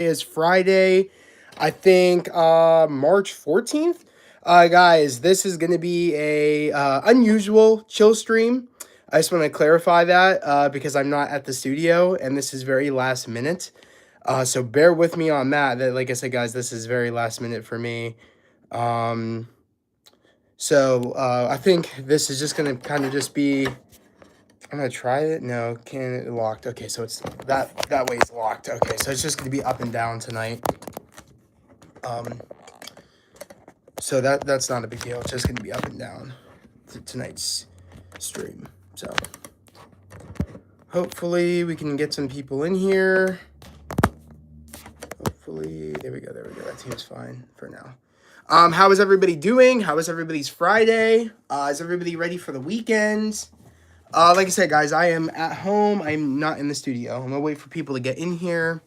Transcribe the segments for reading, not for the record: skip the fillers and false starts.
is Friday, I think March 14th. Guys, this is going to be a unusual chill stream. I just want to clarify that because I'm not at the studio and this is very last minute. So bear with me on that. That, like I said, guys, this is very last minute for me. Um, I think this is just gonna kind of just be. I'm gonna try it. No, can it locked? Okay, so it's that way it's locked. Okay, so it's just gonna be up and down tonight. Um, so that's not a big deal. It's just gonna be up and down tonight's stream. So hopefully we can get some people in here. Hopefully, there we go. That seems fine for now. How is everybody doing? How is everybody's Friday? Is everybody ready for the weekend? Like I said, guys, I am at home. I'm not in the studio. I'm gonna wait for people to get in here.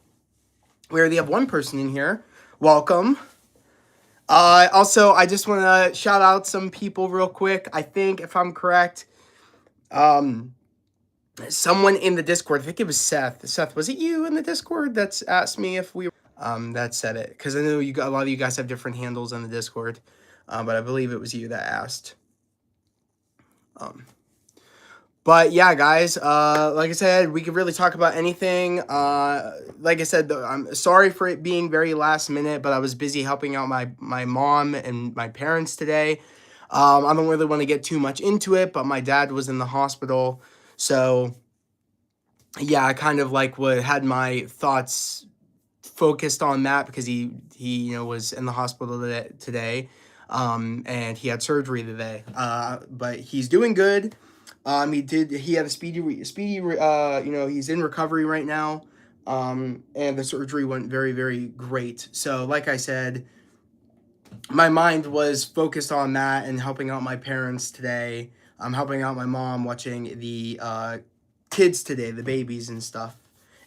We already have one person in here. Welcome. Also, I just want to shout out some people real quick. I think, if I'm correct, someone in the Discord, I think it was Seth. Seth, was it you in the Discord that's asked me if we that said it? Because I know a lot of you guys have different handles on the Discord, but I believe it was you that asked. But yeah, guys, like I said, we could really talk about anything. Like I said, I'm sorry for it being very last minute, but I was busy helping out my mom and my parents today. I don't really want to get too much into it, but my dad was in the hospital. So yeah, I kind of like had my thoughts focused on that because he was in the hospital today. And he had surgery today. But he's doing good. He had a speedy, he's in recovery right now. And the surgery went very, very great. So, like I said, my mind was focused on that and helping out my parents today. I'm helping out my mom watching the kids today, the babies and stuff,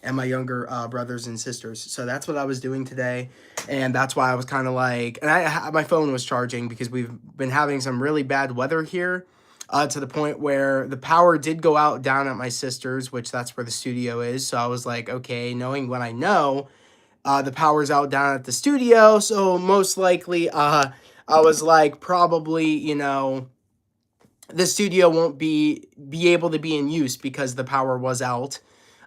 and my younger brothers and sisters. So that's what I was doing today, and that's why I was kind of like, and my phone was charging because we've been having some really bad weather here, to the point where the power did go out down at my sister's, which that's where the studio is. So I was like, okay, knowing what I know, the power's out down at the studio, so most likely, I was like, probably, the studio won't be able to be in use because the power was out.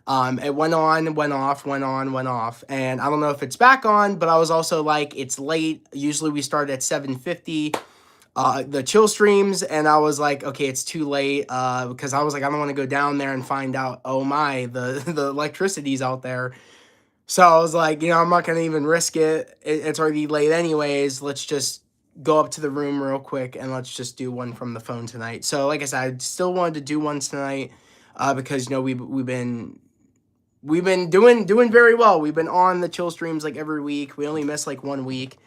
It went on, went off, went on, went off, and I don't know if it's back on, but I was also like, it's late. Usually we start at 7:50, the chill streams, and I was like, okay, it's too late, because I was like, I don't want to go down there and find out, oh my, the electricity's out there. So I was like, I'm not gonna even risk it. It's already late anyways. Let's just go up to the room real quick and let's just do one from the phone tonight. So like I said, I still wanted to do one tonight, because we've been doing very well. We've been on the chill streams like every week. We only miss like 1 week.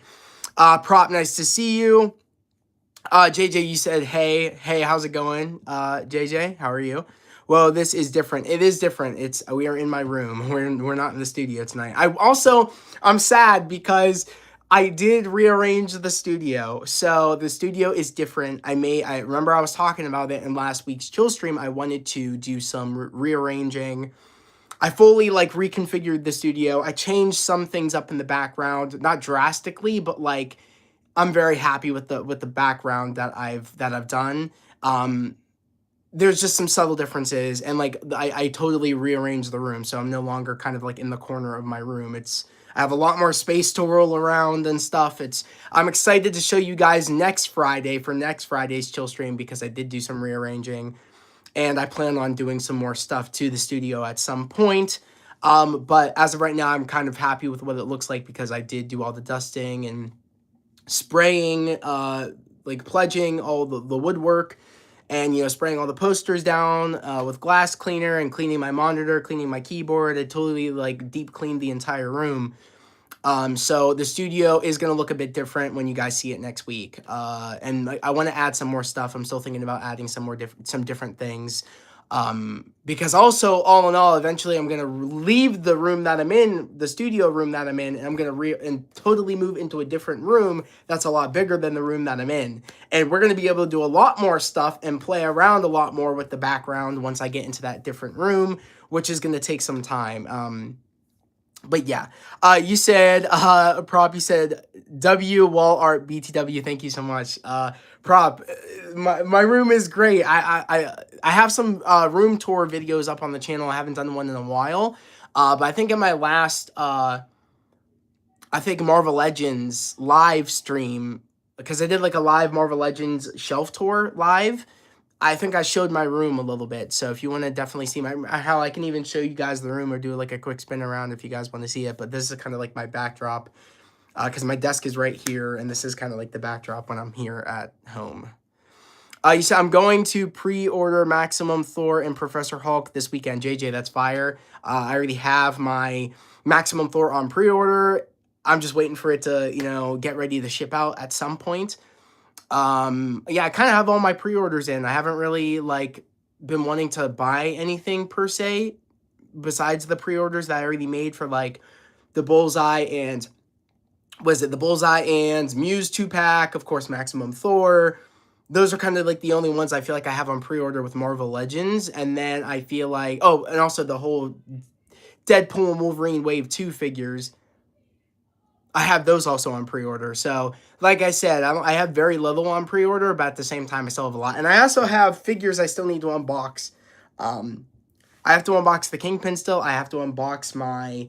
Prop, nice to see you. JJ, you said hey, how's it going? JJ, how are you? Well, this is different. It is different. We are in my room. We're not in the studio tonight. I'm sad because I did rearrange the studio. So the studio is different. I remember I was talking about it in last week's chill stream. I wanted to do some rearranging. I fully reconfigured the studio. I changed some things up in the background, not drastically, but I'm very happy with the background that I've done. There's just some subtle differences, and I totally rearranged the room, so I'm no longer kind of in the corner of my room. I have a lot more space to roll around and stuff. I'm excited to show you guys next Friday for next Friday's chill stream because I did do some rearranging, and I plan on doing some more stuff to the studio at some point. But as of right now, I'm kind of happy with what it looks like because I did do all the dusting and spraying, pledging all the woodwork, and spraying all the posters down with glass cleaner and cleaning my monitor, cleaning my keyboard. I totally deep cleaned the entire room. So the studio is going to look a bit different when you guys see it next week. And I want to add some more stuff. I'm still thinking about adding some different things. Because also, all in all, eventually I'm going to leave the room that I'm in, the studio room that I'm in, and I'm going to totally move into a different room that's a lot bigger than the room that I'm in. And we're going to be able to do a lot more stuff and play around a lot more with the background once I get into that different room, which is going to take some time. But yeah, you said prop. You said W wall art BTW. Thank you so much, prop. My room is great. I have some room tour videos up on the channel. I haven't done one in a while, but I think in my last I think Marvel Legends live stream, because I did like a live Marvel Legends shelf tour live. I think I showed my room a little bit. So if you want to definitely see my how I can even show you guys the room or do like a quick spin around if you guys want to see it. But this is kind of like my backdrop because my desk is right here, and this is kind of like the backdrop when I'm here at home. You said I'm going to pre-order Maximum Thor and Professor Hulk this weekend. JJ, that's fire. I already have my Maximum Thor on pre-order. I'm just waiting for it to, get ready to ship out at some point. Yeah, I kind of have all my pre-orders in. I haven't really like been wanting to buy anything per se besides the pre-orders that I already made for like the Bullseye and the Bullseye and Muse 2-pack, of course, Maximum Thor. Those are kind of like the only ones I feel like I have on pre-order with Marvel Legends. And then I feel like, oh, and also the whole Deadpool and Wolverine Wave 2 figures. I have those also on pre-order. So, like I said, I have very little on pre-order, but at the same time, I still have a lot. And I also have figures I still need to unbox. I have to unbox the Kingpin still. I have to unbox my...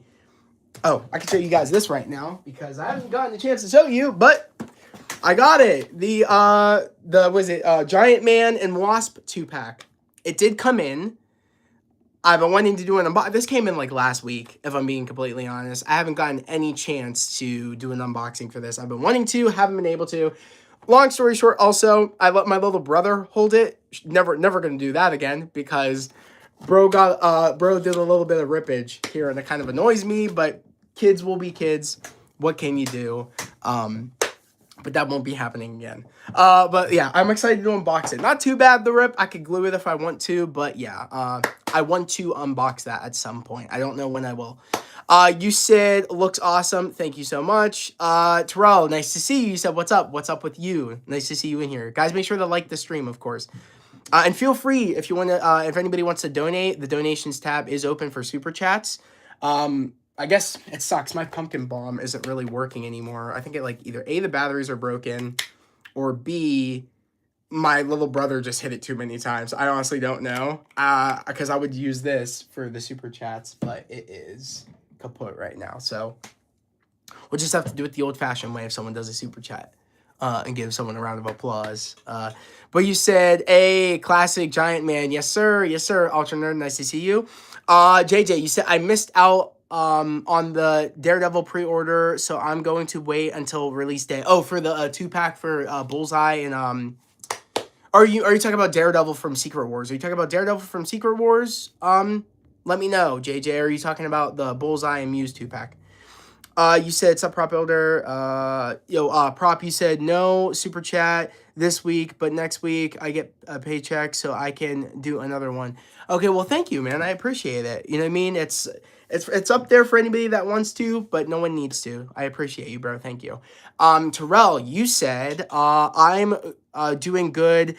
Oh, I can show you guys this right now because I haven't gotten a chance to show you, but I got it. The Giant Man and Wasp 2-pack. It did come in. I've been wanting to do an unboxing. This came in like last week, if I'm being completely honest. I haven't gotten any chance to do an unboxing for this. I've been wanting to, haven't been able to. Long story short, also, I let my little brother hold it. Never gonna do that again because bro did a little bit of rippage here and it kind of annoys me, but kids will be kids. What can you do? But that won't be happening again. But yeah, I'm excited to unbox it. Not too bad, the rip. I could glue it if I want to, but yeah, I want to unbox that at some point. I don't know when I will. You said, looks awesome. Thank you so much. Terrell, nice to see you. You said, what's up? What's up with you? Nice to see you in here. Guys, make sure to like the stream, of course. And feel free, if you want to, if anybody wants to donate, the donations tab is open for Super Chats. I guess it sucks. My pumpkin bomb isn't really working anymore. I think it like either A, the batteries are broken, or B, my little brother just hit it too many times. I honestly don't know. Because I would use this for the Super Chats, but it is kaput right now. So we'll just have to do it the old-fashioned way if someone does a Super Chat. And give someone a round of applause. But you said, a classic Giant Man. Yes, sir. Yes, sir. Ultra Nerd, nice to see you. JJ, you said, I missed out on the Daredevil pre-order, so I'm going to wait until release day. Oh, for the 2-pack for Bullseye and are you talking about Daredevil from Secret Wars? Are you talking about Daredevil from Secret Wars? Let me know, JJ. Are you talking about the Bullseye and Muse 2-pack? You said sub prop builder. Prop, you said no super chat this week, but next week I get a paycheck so I can do another one. Okay, well, thank you, man. I appreciate it. You know what I mean? It's up there for anybody that wants to, but no one needs to. I appreciate you, bro. Thank you. Terrell, you said I'm doing good.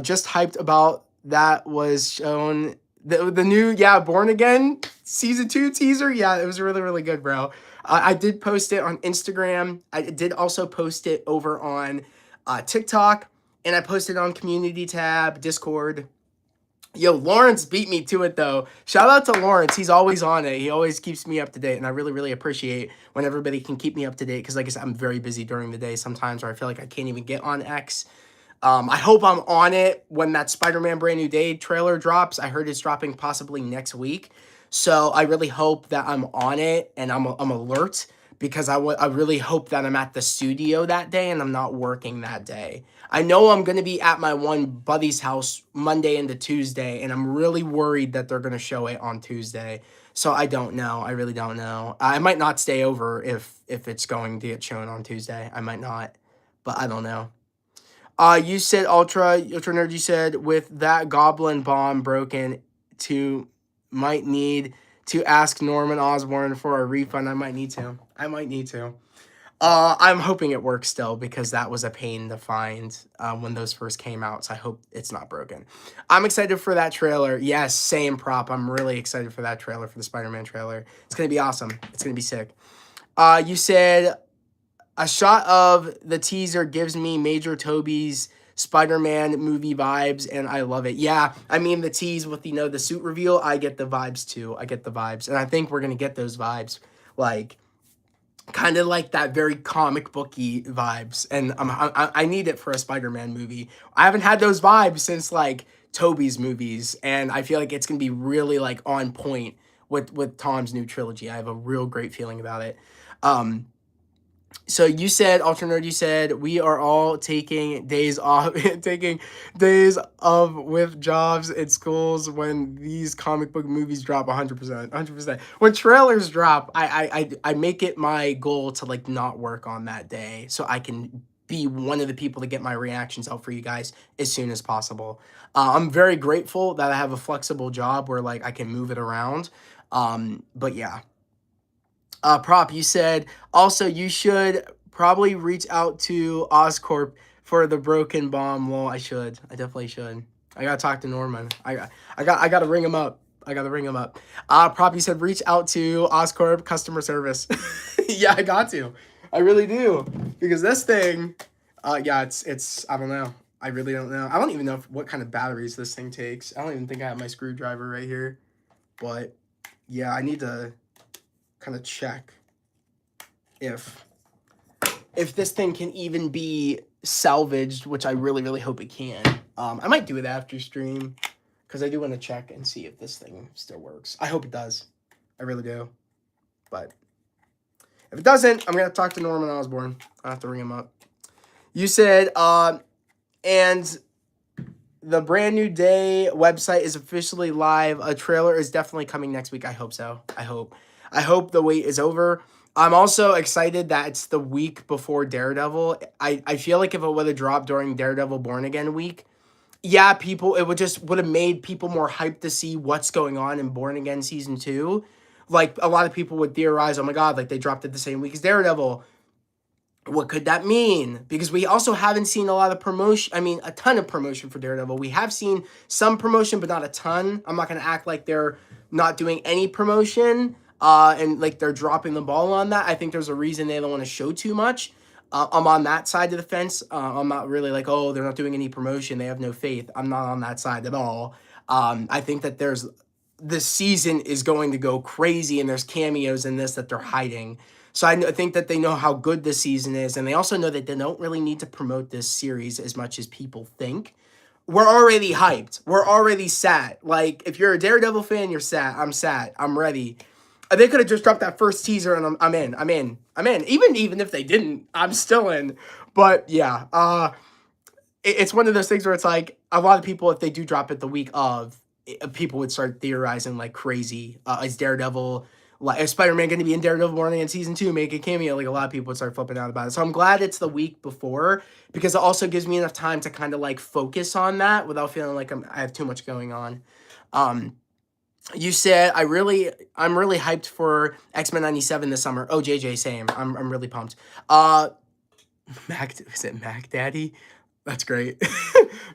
Just hyped about that was shown the new Born Again season 2 teaser. Yeah, it was really, really good, bro. I did post it on Instagram. I did also post it over on TikTok, and I posted on community tab, Discord. Yo, Lawrence beat me to it, though. Shout out to Lawrence. He's always on it. He always keeps me up to date, and I really, really appreciate when everybody can keep me up to date because, like I said, I'm very busy during the day sometimes where I feel like I can't even get on X. I hope I'm on it when that Spider-Man Brand New Day trailer drops. I heard it's dropping possibly next week. So I really hope that I'm on it and I'm alert because I really hope that I'm at the studio that day and I'm not working that day. I know I'm going to be at my one buddy's house Monday into Tuesday, and I'm really worried that they're going to show it on Tuesday. So I don't know. I really don't know. I might not stay over if it's going to get shown on Tuesday. I might not, but I don't know. You said Ultra Nerd, you said with that Goblin bomb broken to... might need to ask Norman Osborn for a refund. I might need to. I'm hoping it works still because that was a pain to find when those first came out. So I hope it's not broken. I'm excited for that trailer. Yes, same prop. I'm really excited for that trailer, for the Spider-Man trailer. It's gonna be awesome. It's gonna be sick. You said a shot of the teaser gives me Major Toby's Spider-Man movie vibes, and I love it. Yeah, I mean the tease with the suit reveal. I get the vibes too. I get the vibes, and I think we're gonna get those vibes, like kind of like that very comic booky vibes, and I need it for a Spider-Man movie. I haven't had those vibes since like Toby's movies, and I feel like it's gonna be really like on point with Tom's new trilogy. I have a real great feeling about it. Um, so you said, Ultra Nerd, you said we are all taking days off, taking days off with jobs at schools when these comic book movies drop 100%, 100%. When trailers drop, I make it my goal to like not work on that day so I can be one of the people to get my reactions out for you guys as soon as possible. I'm very grateful that I have a flexible job where like I can move it around. But yeah. Prop, you said also you should probably reach out to Oscorp for the broken bomb. Well, I should. I definitely should. I gotta talk to Norman. I gotta ring him up. I gotta ring him up. Prop, you said reach out to Oscorp customer service. Yeah, I got to. I really do because this thing. Yeah, it's. I don't know. I really don't know. I don't even know what kind of batteries this thing takes. I don't even think I have my screwdriver right here. But yeah, I need to kind of check if this thing can even be salvaged, which I really, really hope it can. I might do it after stream because I do want to check and see if this thing still works. I hope it does. I really do. But if it doesn't, I'm going to talk to Norman Osborn. I'll have to ring him up. You said, and the Brand New Day website is officially live. A trailer is definitely coming next week. I hope so. I hope the wait is over. I'm also excited that it's the week before Daredevil. I feel like if it would have dropped during Daredevil Born Again week, yeah, it would have made people more hyped to see what's going on in Born Again season 2. Like a lot of people would theorize, oh my god, like they dropped it the same week as Daredevil. What could that mean? Because we also haven't seen a lot of promotion. I mean, a ton of promotion for Daredevil. We have seen some promotion, but not a ton. I'm not going to act like they're not doing any promotion and like they're dropping the ball on that. I think there's a reason they don't want to show too much. I'm on that side of the fence. I'm not really like, oh, they're not doing any promotion. They have no faith. I'm not on that side at all. I think that this season is going to go crazy and there's cameos in this that they're hiding. So I think that they know how good this season is, and they also know that they don't really need to promote this series as much as people think. We're already hyped. We're already sat. Like, if you're a Daredevil fan, you're sat. I'm sat. I'm ready. They could have just dropped that first teaser, and I'm in. I'm in. I'm in. Even if they didn't, I'm still in. But yeah, it's one of those things where it's like a lot of people, if they do drop it the week of, people would start theorizing like crazy. Is Daredevil, like, is Spider-Man going to be in Daredevil Born Again season 2, make a cameo? Like a lot of people would start flipping out about it. So I'm glad it's the week before because it also gives me enough time to kind of like focus on that without feeling like I have too much going on. You said I'm really hyped for X-Men 97 this summer. Oh, JJ, same. I'm really pumped. Is it Mac Daddy? That's great.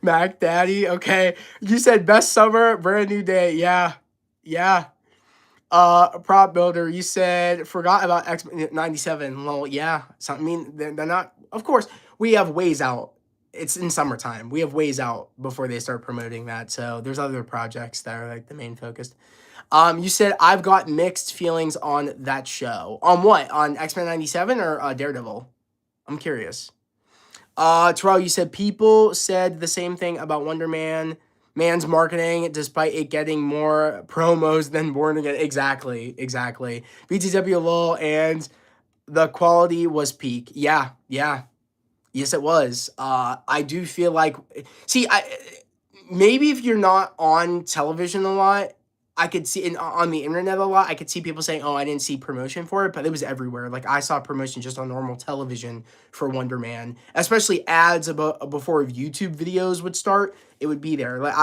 Mac Daddy. Okay. You said best summer, Brand New Day. Yeah. Yeah. Prop builder, you said forgot about X97. Well, yeah. So, I mean, they're not, of course, we have ways out. It's in summertime. We have ways out before they start promoting that. So there's other projects that are like the main focus. You said I've got mixed feelings on that show. On what? On X-Men 97 or Daredevil? I'm curious. Terrell, you said people said the same thing about Wonder Man's marketing, despite it getting more promos than Born Again. Exactly. BTW LOL, and the quality was peak. Yeah. Yes, it was. I do feel like, maybe if you're not on television a lot, I could see on the internet a lot. I could see people saying, "Oh, I didn't see promotion for it," but it was everywhere. Like I saw promotion just on normal television for Wonder Man, especially ads about before YouTube videos would start. It would be there. Like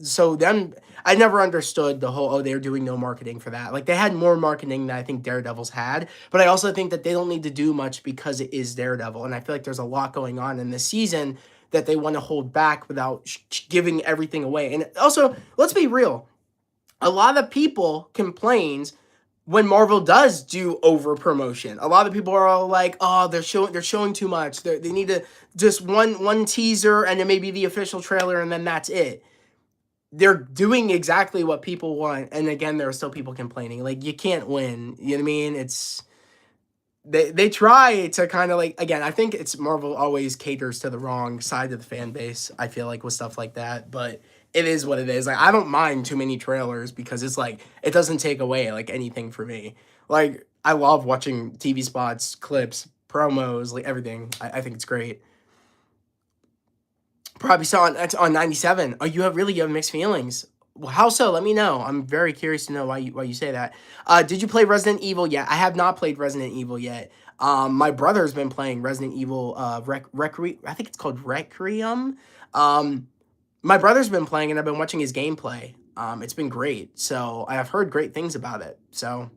so then I never understood the whole, oh, they're doing no marketing for that. Like they had more marketing than I think Daredevil's had, but I also think that they don't need to do much because it is Daredevil, and I feel like there's a lot going on in this season that they want to hold back without giving everything away. And also, let's be real, a lot of people complains when Marvel does do over promotion. A lot of people are all like, "Oh, they're showing too much. They need to just one teaser and then maybe the official trailer and then that's it." They're doing exactly what people want, and again, there are still people complaining. Like you can't win. You know what I mean? It's they try to kind of like, again, I think it's Marvel always caters to the wrong side of the fan base. I feel like with stuff like that, but it is what it is. Like I don't mind too many trailers because it's like it doesn't take away like anything for me. Like I love watching TV spots, clips, promos, like everything. I think it's great. Probably saw on 97. Oh, you have mixed feelings. Well, how so? Let me know. I'm very curious to know why you say that. Did you play Resident Evil yet? I have not played Resident Evil yet. My brother's been playing Resident Evil I think it's called Requiem. Um, my brother's been playing and I've been watching his gameplay. It's been great. So I have heard great things about it. So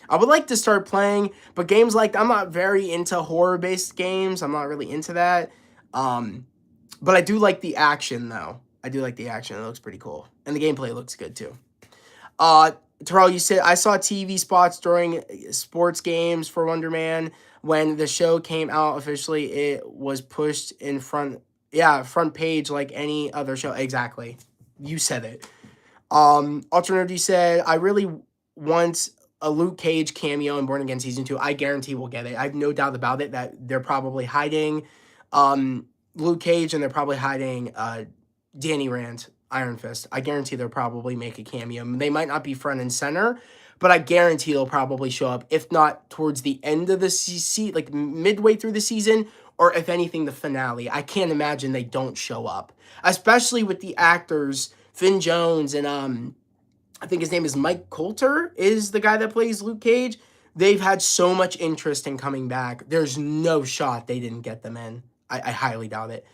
I would like to start playing, but games like I'm not very into horror-based games. I'm not really into that. Um, but I do like the action though. I do like the action. It looks pretty cool. And the gameplay looks good too. Uh Terrell, you said I saw TV spots during sports games for Wonder Man. When the show came out officially, it was pushed in front, yeah, front page like any other show. Exactly. You said it. Alternative, you said, I really want a Luke Cage cameo in Born Again Season 2. I guarantee we'll get it. I have no doubt about it that they're probably hiding um, Luke Cage and they're probably hiding Danny Rand, Iron Fist. I guarantee they'll probably make a cameo. They might not be front and center, but I guarantee they'll probably show up, if not towards the end of the season, like midway through the season, or if anything, the finale. I can't imagine they don't show up, especially with the actors Finn Jones and I think his name is Mike Coulter is the guy that plays Luke Cage. They've had so much interest in coming back. There's no shot they didn't get them in. I highly doubt it.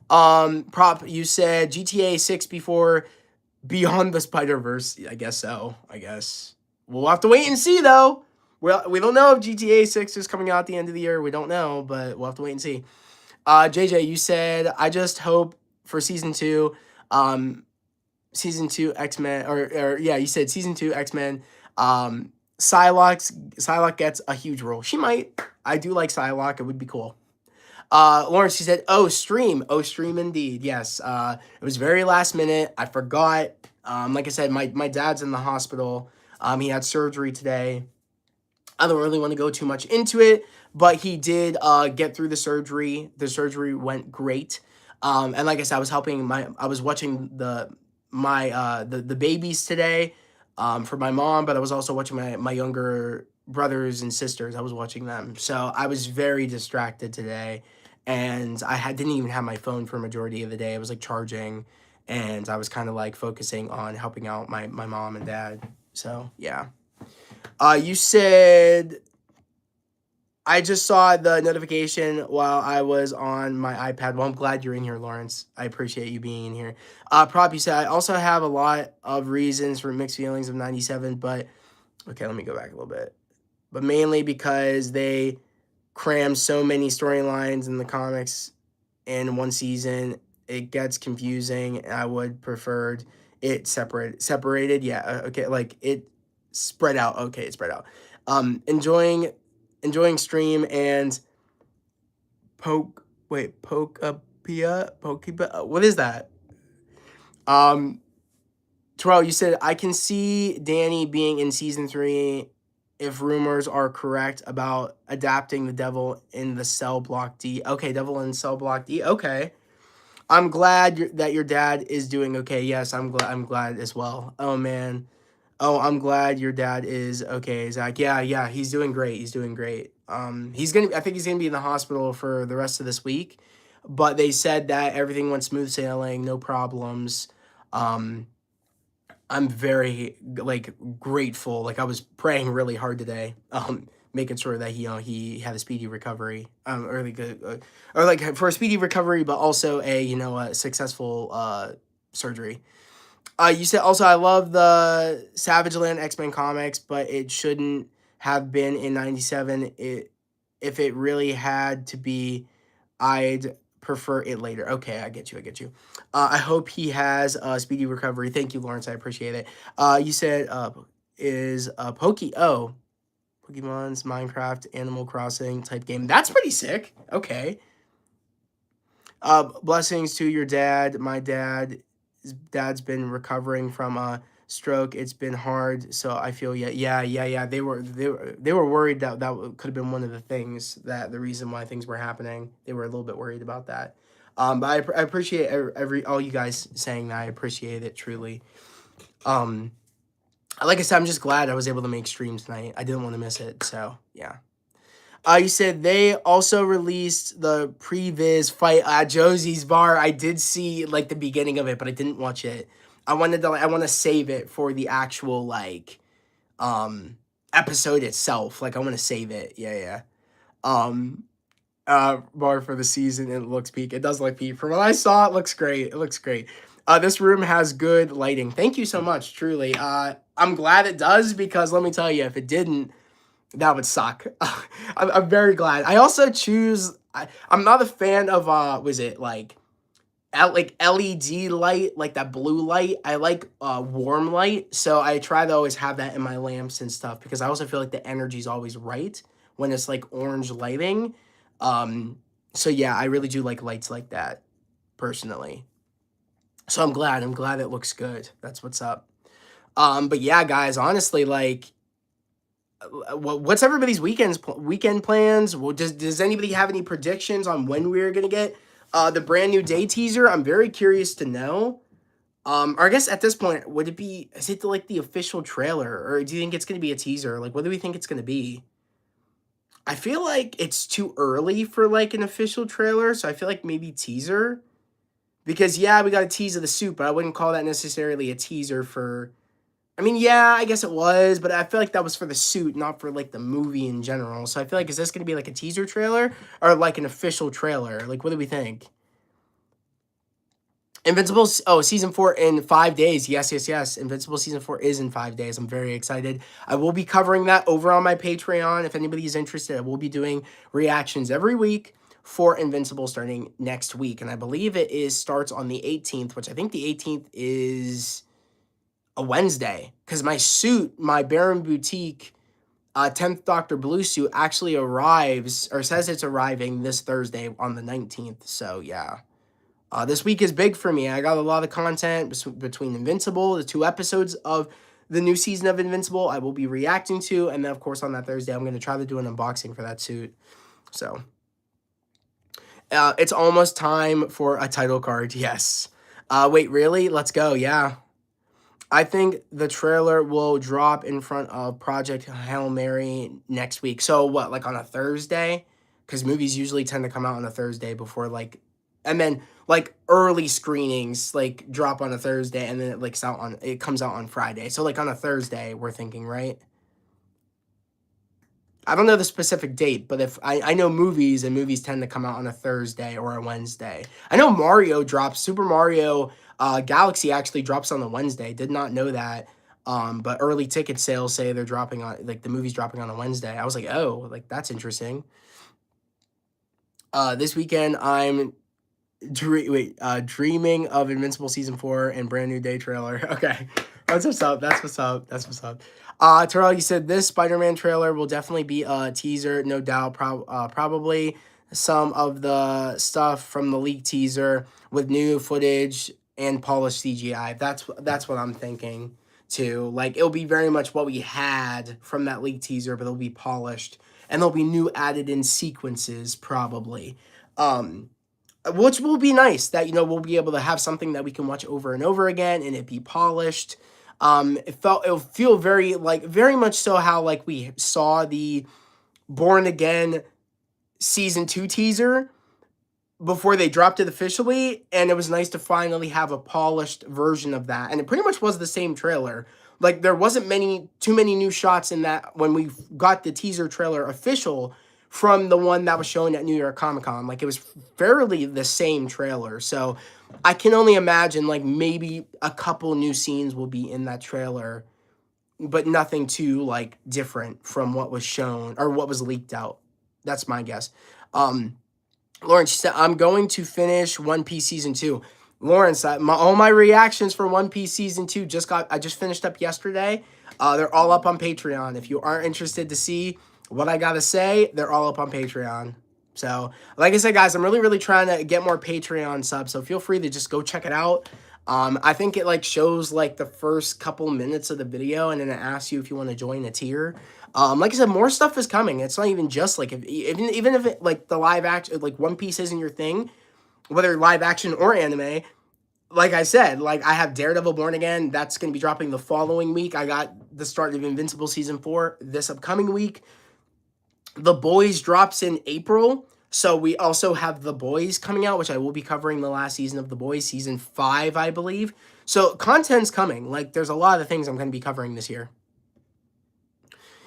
Prop, you said GTA 6 before Beyond the Spider-Verse. I guess so. I guess. We'll have to wait and see, though. Well, we don't know if GTA 6 is coming out at the end of the year. We don't know, but we'll have to wait and see. JJ, you said, I just hope for season 2, season 2 X-Men, or yeah, you said season 2 X-Men, Psylocke gets a huge role. She might. I do like Psylocke. It would be cool. Lawrence, she said, oh, stream. Oh, stream indeed. Yes. It was very last minute. I forgot. Like I said, my dad's in the hospital. He had surgery today. I don't really want to go too much into it, but he did get through the surgery. The surgery went great. And like I said, I was watching the babies today for my mom, but I was also watching my younger brothers and sisters. I was watching them. So I was very distracted today. And didn't even have my phone for a majority of the day. I was like charging, and I was kind of like focusing on helping out my mom and dad. So yeah. You said, I just saw the notification while I was on my iPad. Well, I'm glad you're in here, Lawrence. I appreciate you being in here. Prop, you said, I also have a lot of reasons for mixed feelings of 97, but okay, let me go back a little bit. But mainly because they cram so many storylines in the comics in one season, it gets confusing. I would preferred it separated. Yeah, okay, like it spread out. Okay, it spread out. Enjoying stream and Pokepia. What is that? Terrell, you said, I can see Danny being in season 3 if rumors are correct about adapting the Devil in the Cell Block D. Okay, Devil in Cell Block D. Okay. I'm glad that your dad is doing okay. Yes, I'm glad as well. Oh, man. Oh, I'm glad your dad is okay, Zach. Yeah, he's doing great. He's doing great. I think he's gonna be in the hospital for the rest of this week, but they said that everything went smooth sailing, no problems. Um, I'm very like grateful. Like I was praying really hard today, making sure that he had a speedy recovery, or like or like for a speedy recovery, but also a successful surgery. You said also I love the Savage Land X-Men comics, but it shouldn't have been in '97. If it really had to be, I'd prefer it later. Okay, I get you. I get you. I hope he has a speedy recovery. Thank you, Lawrence. I appreciate it. You said is Pokemon's Minecraft Animal Crossing type game. That's pretty sick. Okay. Blessings to your dad. My dad's been recovering from a stroke. It's been hard, so I feel yeah. They were worried that could have been one of the things that the reason why things were happening. They were a little bit worried about that. But I appreciate every all you guys saying that. I appreciate it truly. Um, like I said, I'm just glad I was able to make streams tonight. I didn't want to miss it, so yeah. You said they also released the previs fight at Josie's Bar. I did see like the beginning of it, but I didn't watch it. I want to save it for the actual like episode itself. Like I want to save it. Yeah. Um Bar for the season, and it looks peak. It does look peak. From what I saw, it looks great. It looks great. This room has good lighting. Thank you so much, truly. I'm glad it does, because let me tell you, if it didn't, that would suck. I'm very glad. I also choose. I'm not a fan of was it like LED light, like that blue light. I like warm light, so I try to always have that in my lamps and stuff, because I also feel like the energy is always right when it's like orange lighting. So yeah, I really do like lights like that personally. So I'm glad. I'm glad it looks good. That's what's up. But yeah, guys, honestly, like what's everybody's weekend plans? Well, does anybody have any predictions on when we're gonna get the brand new day teaser? I'm very curious to know. Or I guess at this point, would it be, is it like the official trailer, or do you think it's gonna be a teaser? Like, what do we think it's gonna be? I feel like it's too early for like an official trailer, so I feel like maybe teaser. Because yeah, we got a tease of the suit, but I wouldn't call that necessarily a teaser for, I mean, yeah, I guess it was, but I feel like that was for the suit, not for like the movie in general. So I feel like, is this going to be like a teaser trailer or like an official trailer? Like, what do we think? Invincible, oh, season 4 in 5 days. Yes. Invincible season 4 is in 5 days. I'm very excited. I will be covering that over on my Patreon. If anybody is interested, I will be doing reactions every week for Invincible starting next week. And I believe it starts on the 18th, which I think the 18th is a Wednesday, because my Baron Boutique 10th Doctor Blue suit actually arrives, or says it's arriving this Thursday on the 19th. So yeah, this week is big for me. I got a lot of content between Invincible, the 2 episodes of the new season of Invincible I will be reacting to, and then of course on that Thursday I'm going to try to do an unboxing for that suit. So it's almost time for a title card. Yes. Wait, really? Let's go. Yeah. I think the trailer will drop in front of Project Hail Mary next week. So what, like on a Thursday? Because movies usually tend to come out on a Thursday before like, and then like early screenings like drop on a Thursday, and then it comes out on Friday. So like on a Thursday, we're thinking, right? I don't know the specific date, but if I know movies, and movies tend to come out on a Thursday or a Wednesday. I know Mario drops, Super Mario Galaxy actually drops on a Wednesday. Did not know that. But early ticket sales say they're dropping on, like the movie's dropping on a Wednesday. I was like, oh, like that's interesting. This weekend I'm dreaming of Invincible season 4 and brand new day trailer. Okay, that's what's up. That's what's up. That's what's up. Terrell, you said this Spider-Man trailer will definitely be a teaser, no doubt. Probably some of the stuff from the leak teaser with new footage and polished CGI. That's what I'm thinking too. Like it'll be very much what we had from that leak teaser, but it'll be polished, and there'll be new added in sequences probably. Which will be nice that, we'll be able to have something that we can watch over and over again and it be polished. It'll feel very much so how like we saw the Born Again season 2 teaser. before they dropped it officially, and it was nice to finally have a polished version of that. And it pretty much was the same trailer. Like there wasn't too many new shots in that when we got the teaser trailer official from the one that was shown at New York Comic Con. Like it was fairly the same trailer. So I can only imagine like maybe a couple new scenes will be in that trailer, but nothing too like different from what was shown or what was leaked out. That's my guess. Um, Lawrence said, I'm going to finish One Piece season 2. Lawrence, all my reactions for One Piece season 2 I just finished up yesterday. They're all up on Patreon. If you aren't interested to see what I gotta say, they're all up on Patreon. So, like I said, guys, I'm really, really trying to get more Patreon subs. So feel free to just go check it out. I think it like shows like the first couple minutes of the video, and then it asks you if you want to join a tier. Like I said, more stuff is coming. It's not even just like even if it like the live action, like One Piece isn't your thing, whether live action or anime. Like I said, like I have Daredevil Born Again. That's going to be dropping the following week. I got the start of Invincible season 4 this upcoming week. The Boys drops in April. So we also have The Boys coming out, which I will be covering the last season of The Boys, season 5, I believe. So content's coming. Like there's a lot of things I'm going to be covering this year.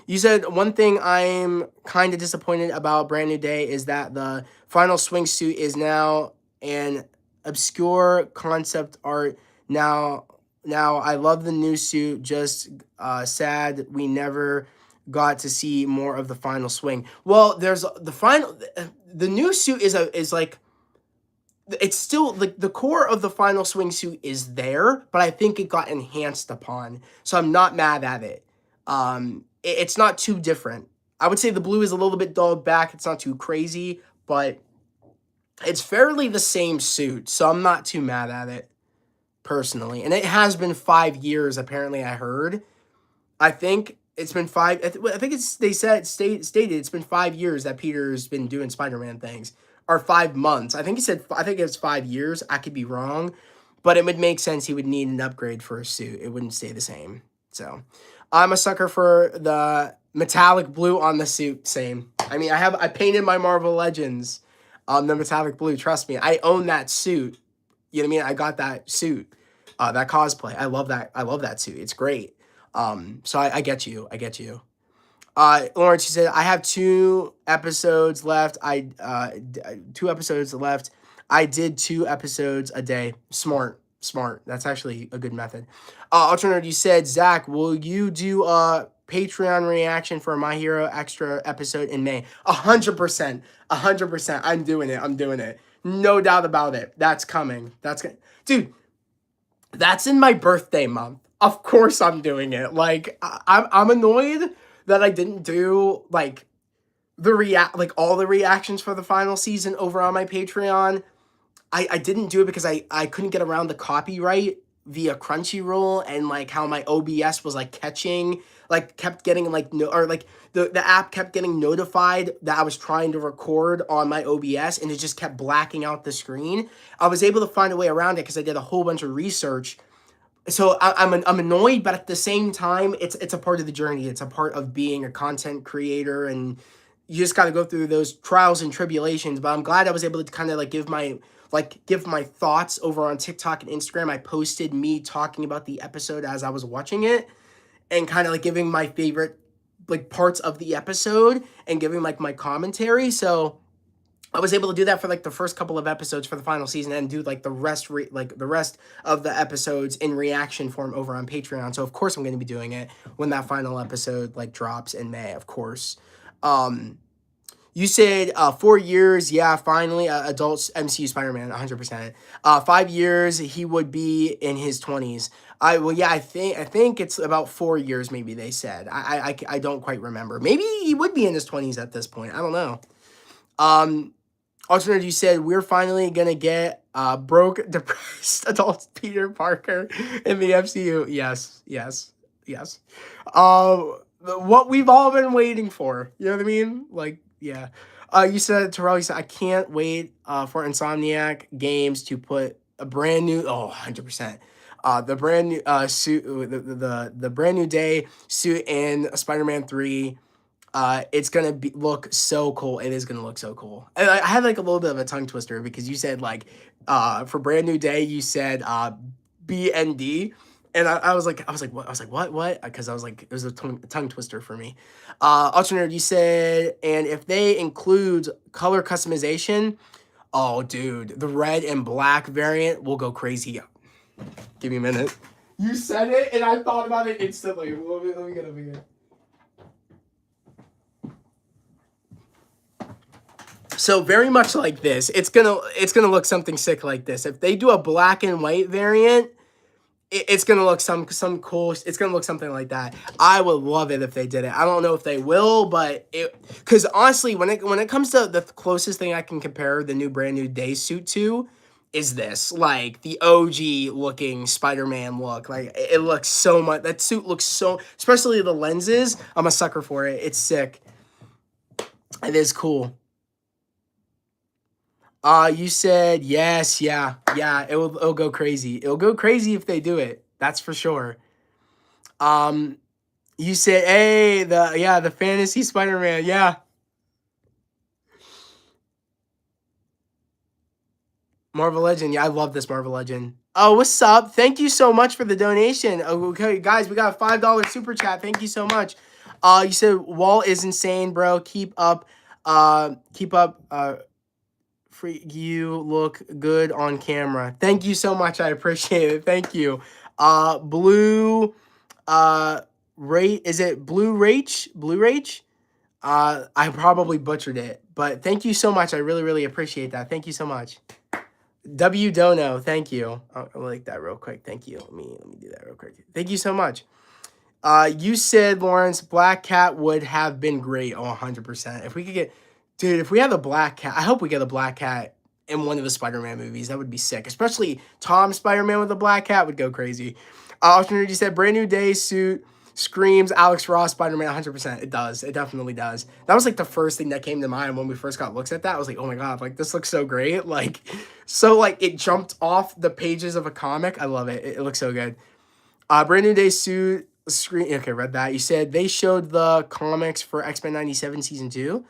You said one thing I'm kind of disappointed about Brand New Day is that the final swimsuit is now an obscure concept art. Now I love the new suit. Just sad we never got to see more of the final swing. Well, there's the new suit is like it's still like the core of the final swing suit is there, but I think it got enhanced upon. So I'm not mad at it. It's not too different. I would say the blue is a little bit dulled back. It's not too crazy, but it's fairly the same suit. So I'm not too mad at it personally. And it has been 5 years, apparently, I heard. I think it's been I think stated it's been 5 years that Peter's been doing Spider-Man things. Or 5 months. I think it's 5 years. I could be wrong. But it would make sense he would need an upgrade for a suit. It wouldn't stay the same. So I'm a sucker for the metallic blue on the suit. Same. I mean, I painted my Marvel Legends on the metallic blue. Trust me, I own that suit. You know what I mean? I got that suit, that cosplay. I love that. I love that suit. It's great. So I get you. I get you. Lawrence, she said, I have 2 episodes left. 2 episodes left. I did 2 episodes a day. Smart. That's actually a good method. Alternative, you said, Zach, will you do a Patreon reaction for My Hero Extra episode in May? 100%. 100%. I'm doing it. No doubt about it. That's coming. Dude, that's in my birthday month. Of course I'm doing it. Like, I'm annoyed that I didn't do, like, all the reactions for the final season over on my Patreon. I didn't do it because I couldn't get around the copyright via Crunchyroll, and like how my OBS was like kept getting like the app kept getting notified that I was trying to record on my OBS, and it just kept blacking out the screen. I was able to find a way around it because I did a whole bunch of research. So I'm annoyed, but at the same time, it's a part of the journey. It's a part of being a content creator, and you just got to go through those trials and tribulations. But I'm glad I was able to kind of like give my thoughts over on TikTok and Instagram. I posted me talking about the episode as I was watching it, and kind of like giving my favorite like parts of the episode and giving like my commentary. So I was able to do that for like the first couple of episodes for the final season, and do like the rest of the episodes in reaction form over on Patreon. So of course I'm going to be doing it when that final episode like drops in May, of course. You said 4 years, yeah, finally, adults MCU Spider-Man, 100%. 5 years, he would be in his 20s. I think it's about 4 years, maybe they said. I don't quite remember. Maybe he would be in his 20s at this point. I don't know. Alternative, you said we're finally gonna get broke, depressed adult Peter Parker in the MCU. Yes. What we've all been waiting for. You know what I mean? Like, yeah. You said, Terrell, you said, I can't wait for Insomniac Games to put a brand new, 100%. The brand new suit, the brand new day suit in Spider-Man 3. It's gonna look so cool. It is gonna look so cool. And I had like a little bit of a tongue twister because you said like for Brand New Day you said BND, and what? I was like what? Because I was like it was a tongue twister for me. Alternator, you said, and if they include color customization, oh dude, the red and black variant will go crazy. Give me a minute. You said it, and I thought about it instantly. Let me get over here. So very much like this, it's gonna look something sick like this. If they do a black and white variant, it's gonna look some cool. It's gonna look something like that. I would love it if they did it. I don't know if they will, but because honestly, when it comes to the closest thing I can compare the new Brand New Day suit to, is this like the OG looking Spider-Man look. Like it looks so much. That suit looks so, especially the lenses. I'm a sucker for it. It's sick. It is cool. You said yes, yeah, it'll go crazy. It'll go crazy if they do it. That's for sure. Um, you said, hey, the fantasy Spider-Man, yeah. Marvel Legend, yeah, I love this Marvel Legend. Oh, what's up? Thank you so much for the donation. Okay, guys, we got a $5 super chat. Thank you so much. You said Wall is insane, bro. Keep up. Free, you look good on camera. Thank you so much. I appreciate it. Thank you. Blue, rate, is it Blue Rach? Blue Rach? I probably butchered it, but thank you so much. I really, really appreciate that. Thank you so much. W Dono, thank you. I'll like that real quick. Thank you. Let me do that real quick. Thank you so much. You said, Lawrence, Black Cat would have been great. Oh, 100%. If we could get, dude, if we had the Black Cat, I hope we get a Black Cat in one of the Spider-Man movies. That would be sick. Especially Tom Spider-Man with a Black Cat would go crazy. Alternative, you said, Brand New Day suit screams Alex Ross Spider-Man 100%. It does. It definitely does. That was like the first thing that came to mind when we first got looks at that. I was like, oh my God, like this looks so great. Like, so like it jumped off the pages of a comic. I love it. It looks so good. Brand New Day suit screen. Okay, read that. You said they showed the comics for X-Men 97 season 2.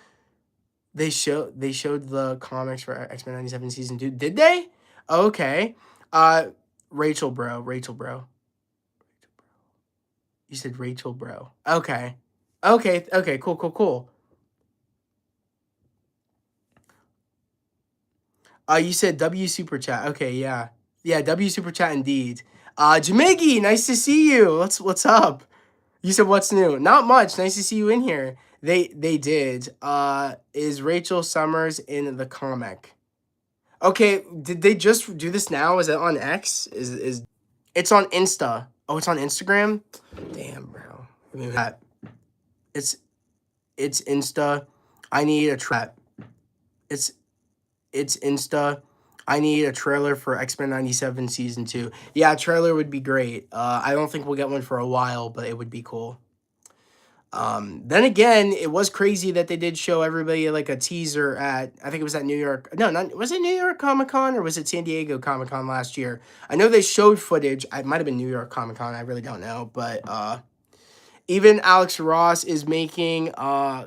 They showed the comics for X-Men 97 season 2. Did they? Okay. Rachel bro. You said Rachel bro. Okay. Okay, cool. You said W super chat. Okay, yeah. Yeah, W super chat indeed. Jamigi, nice to see you. What's up? You said what's new? Not much. Nice to see you in here. They did. Is Rachel Summers in the comic? Okay, did they just do this now? Is it on X? Is it's on Insta? Oh, it's on Instagram? Damn, bro. I mean that. It's Insta. I need a trap. It's Insta. I need a trailer for X-Men 97 season 2. Yeah, a trailer would be great. I don't think we'll get one for a while, but it would be cool. Then again, it was crazy that they did show everybody like a teaser at, I think it was at New York. No, not, was it New York Comic Con or was it San Diego Comic Con last year? I know they showed footage. It might have been New York Comic Con. I really don't know. But even Alex Ross is making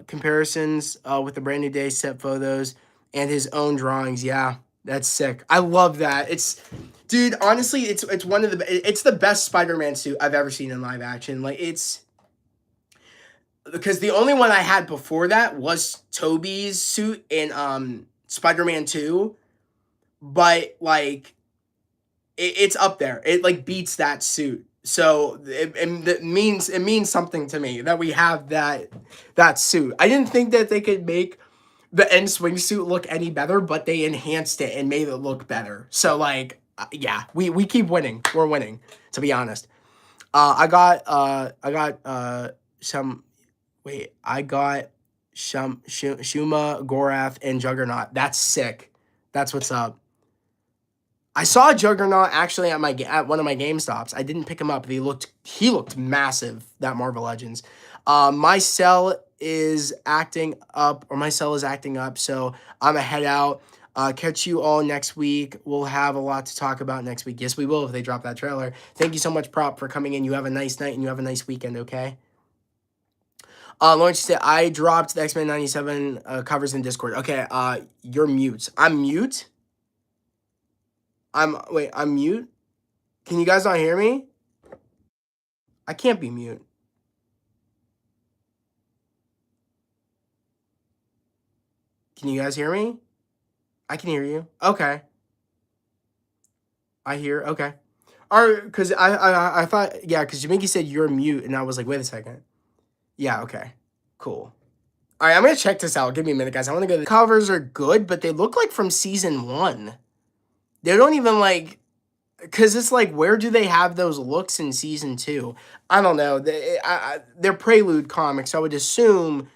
comparisons with the Brand New Day set photos and his own drawings. Yeah, that's sick. I love that. Dude, honestly, it's one of it's the best Spider-Man suit I've ever seen in live action. Like because the only one I had before that was Tobey's suit in Spider-Man 2, but like it's up there. It like beats that suit. So it means something to me that we have that suit. I didn't think that they could make the end swing suit look any better, but they enhanced it and made it look better. So like yeah, we keep winning. We're winning, to be honest. I got some. Wait, I got Shuma, Gorath, and Juggernaut. That's sick. That's what's up. I saw Juggernaut actually at one of my GameStops. I didn't pick him up. He looked massive, that Marvel Legends. My cell is acting up, so I'm gonna head out. Catch you all next week. We'll have a lot to talk about next week. Yes, we will if they drop that trailer. Thank you so much, Prop, for coming in. You have a nice night and you have a nice weekend, okay? Lawrence said, I dropped the X-Men 97 covers in Discord. Okay, you're mute. I'm mute? Wait, I'm mute? Can you guys not hear me? I can't be mute. Can you guys hear me? I can hear you. Okay. I hear, okay. Because I thought, yeah, because Jamaica said you're mute, and I was like, wait a second. Yeah, okay. Cool. All right, I'm going to check this out. Give me a minute, guys. I want to go. The covers are good, but they look like from season 1. They don't even like, because it's like, where do they have those looks in season 2? I don't know. They're Prelude comics, so I would assume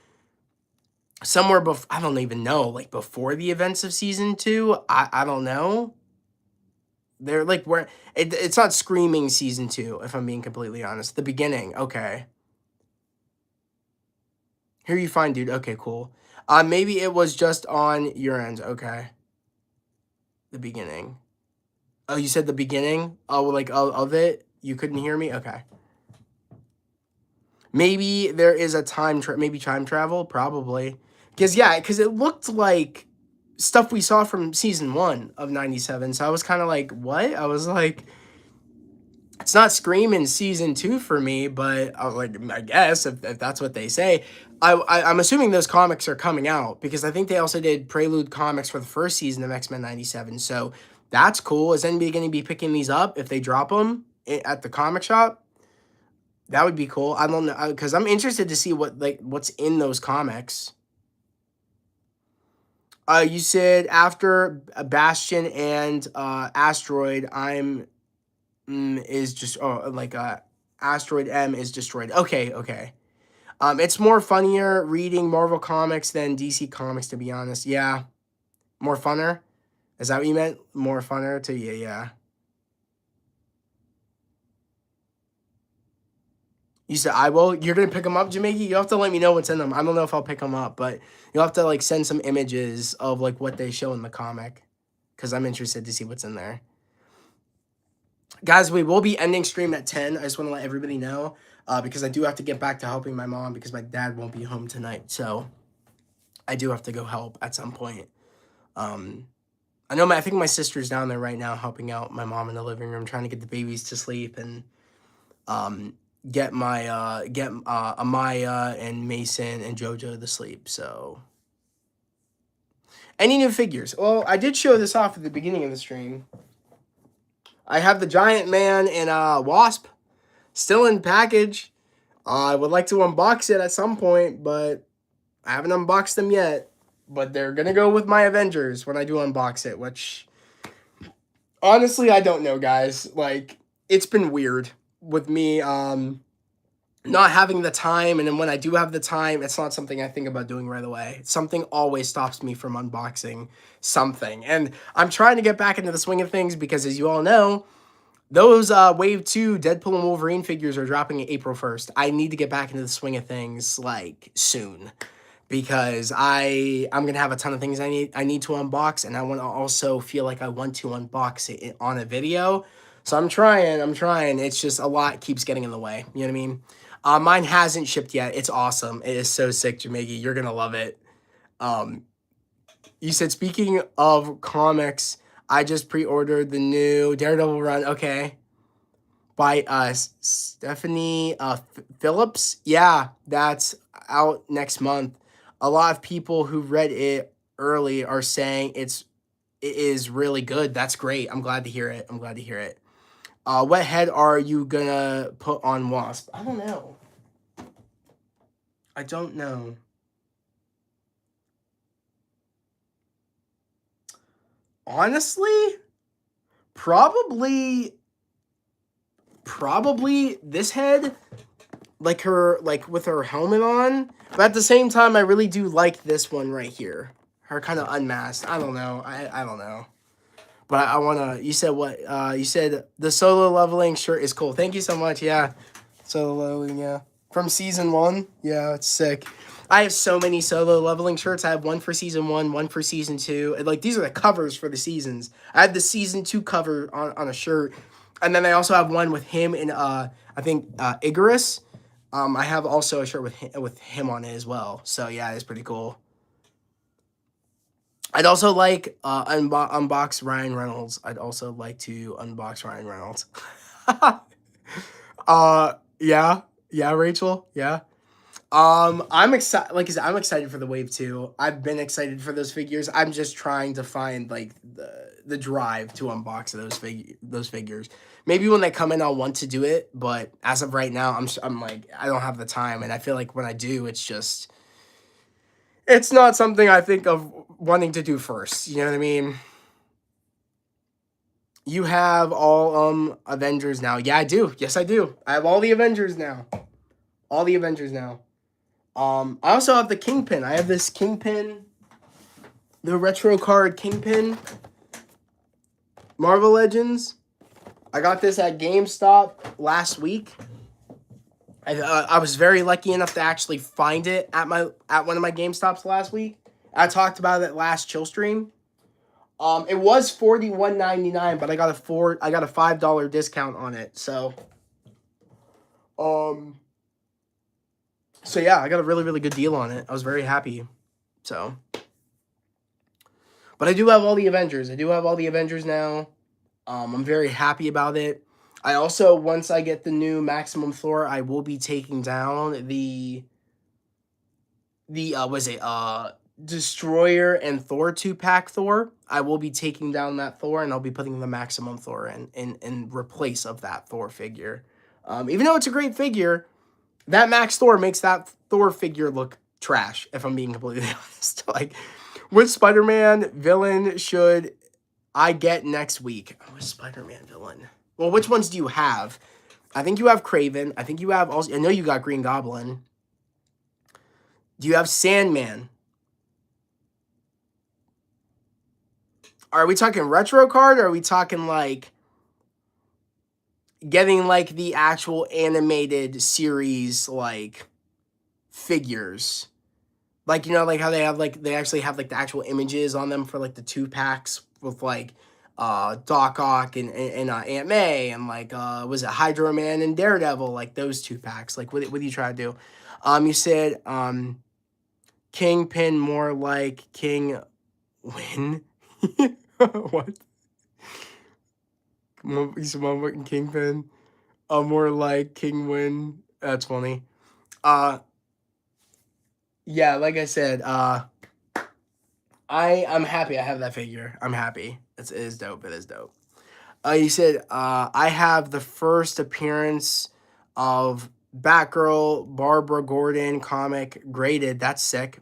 somewhere before, I don't even know, like before the events of season 2. I don't know. They're like, where it's not Screaming season 2, if I'm being completely honest. The beginning, okay. Here you find, dude. Okay, cool. Maybe it was just on your end. Okay. The beginning. Oh, you said the beginning? Oh, like of it? You couldn't hear me? Okay. Maybe there is a time travel, probably. Because it looked like stuff we saw from season 1 of 97. So I was kind of like, what? I was like, it's not Scream in season 2 for me, but I was like, I guess if that's what they say. I'm assuming those comics are coming out because I think they also did Prelude comics for the first season of X-Men 97. So that's cool. Is anybody going to be picking these up if they drop them at the comic shop? That would be cool. I don't know, because I'm interested to see what's in those comics. You said after Bastion and Asteroid, is just Asteroid M is destroyed. Okay. It's more funnier reading Marvel comics than DC comics, to be honest. Yeah, more funner. Is that what you meant? More funner to yeah. You said I will. You're gonna pick them up, Jamaica. You have to let me know what's in them. I don't know if I'll pick them up, but you'll have to like send some images of like what they show in the comic, because I'm interested to see what's in there. Guys, we will be ending stream at 10. I just want to let everybody know because I do have to get back to helping my mom because my dad won't be home tonight. So I do have to go help at some point. I think my sister's down there right now helping out my mom in the living room, trying to get the babies to sleep and get Amaya and Mason and Jojo to sleep. So any new figures? Well, I did show this off at the beginning of the stream. I have the Giant Man and Wasp still in package. I would like to unbox it at some point, but I haven't unboxed them yet. But they're going to go with my Avengers when I do unbox it, which honestly, I don't know, guys. Like, it's been weird with me not having the time, and then when I do have the time, it's not something I think about doing right away. Something always stops me from unboxing something. And I'm trying to get back into the swing of things because, as you all know, those Wave 2 Deadpool and Wolverine figures are dropping April 1st. I need to get back into the swing of things, like, soon. Because I'm going to have a ton of things I need to unbox, and I want to also feel like I want to unbox it on a video. So I'm trying. It's just a lot keeps getting in the way. You know what I mean? Mine hasn't shipped yet. It's awesome. It is so sick, Jamaica. You're going to love it. You said, speaking of comics, I just pre-ordered the new Daredevil run. Okay. By Stephanie Phillips. Yeah, that's out next month. A lot of people who read it early are saying it is really good. That's great. I'm glad to hear it. What head are you gonna put on Wasp? I don't know. Honestly, probably this head, like with her helmet on. But at the same time, I really do like this one right here. Her kind of unmasked. I don't know. I don't know. But I want to, you said what? You said the solo leveling shirt is cool. Thank you so much. Yeah. Solo leveling, yeah. From season 1. Yeah, it's sick. I have so many solo leveling shirts. I have one for season 1, one for season 2. And, like, these are the covers for the seasons. I have the season 2 cover on a shirt. And then I also have one with him and, I think, Icarus. I have also a shirt with him on it as well. So yeah, it's pretty cool. I'd also like unbox Ryan Reynolds. I'd also like to unbox Ryan Reynolds. Yeah, yeah, Rachel, yeah. I'm excited. Like I said, I'm excited for the Wave 2. I've been excited for those figures. I'm just trying to find like the drive to unbox those figures. Maybe when they come in, I'll want to do it. But as of right now, I'm like I don't have the time, and I feel like when I do, it's not something I think of wanting to do first. You know what I mean? You have all Avengers now. Yeah, I do. Yes, I do. I have all the Avengers now. All the Avengers now. I also have the Kingpin. I have this Kingpin, the retro card Kingpin, Marvel Legends. I got this at GameStop last week. I was very lucky enough to actually find it at one of my GameStops last week. I talked about it last chill stream. It was $41.99, but I got a $5 discount on it. So yeah, I got a really, really good deal on it. I was very happy. So, but I do have all the Avengers. I do have all the Avengers now. I'm very happy about it. I also, once I get the new Maximum Thor, I will be taking down the Destroyer and Thor 2-pack Thor. I will be taking down that Thor, and I'll be putting the Maximum Thor in replace of that Thor figure. Even though it's a great figure, that Max Thor makes that Thor figure look trash, if I'm being completely honest. Like, which Spider-Man villain should I get next week? Which Spider-Man villain? Well, which ones do you have? I think you have Kraven. I think you have also. I know you got Green Goblin. Do you have Sandman? Are we talking retro card, or are we talking like getting like the actual animated series like figures? Like, you know, like how they actually have like the actual images on them for like the 2-packs with like Doc Ock and Aunt May and like was it Hydro Man and Daredevil, like those 2-packs. Like what do you try to do? You said Kingpin more like King Win. What? You said more Kingpin. More like King Win. That's funny. Yeah, like I said, I'm happy I have that figure. I'm happy. It is dope. It is dope. You said I have the first appearance of Batgirl Barbara Gordon comic graded. That's sick.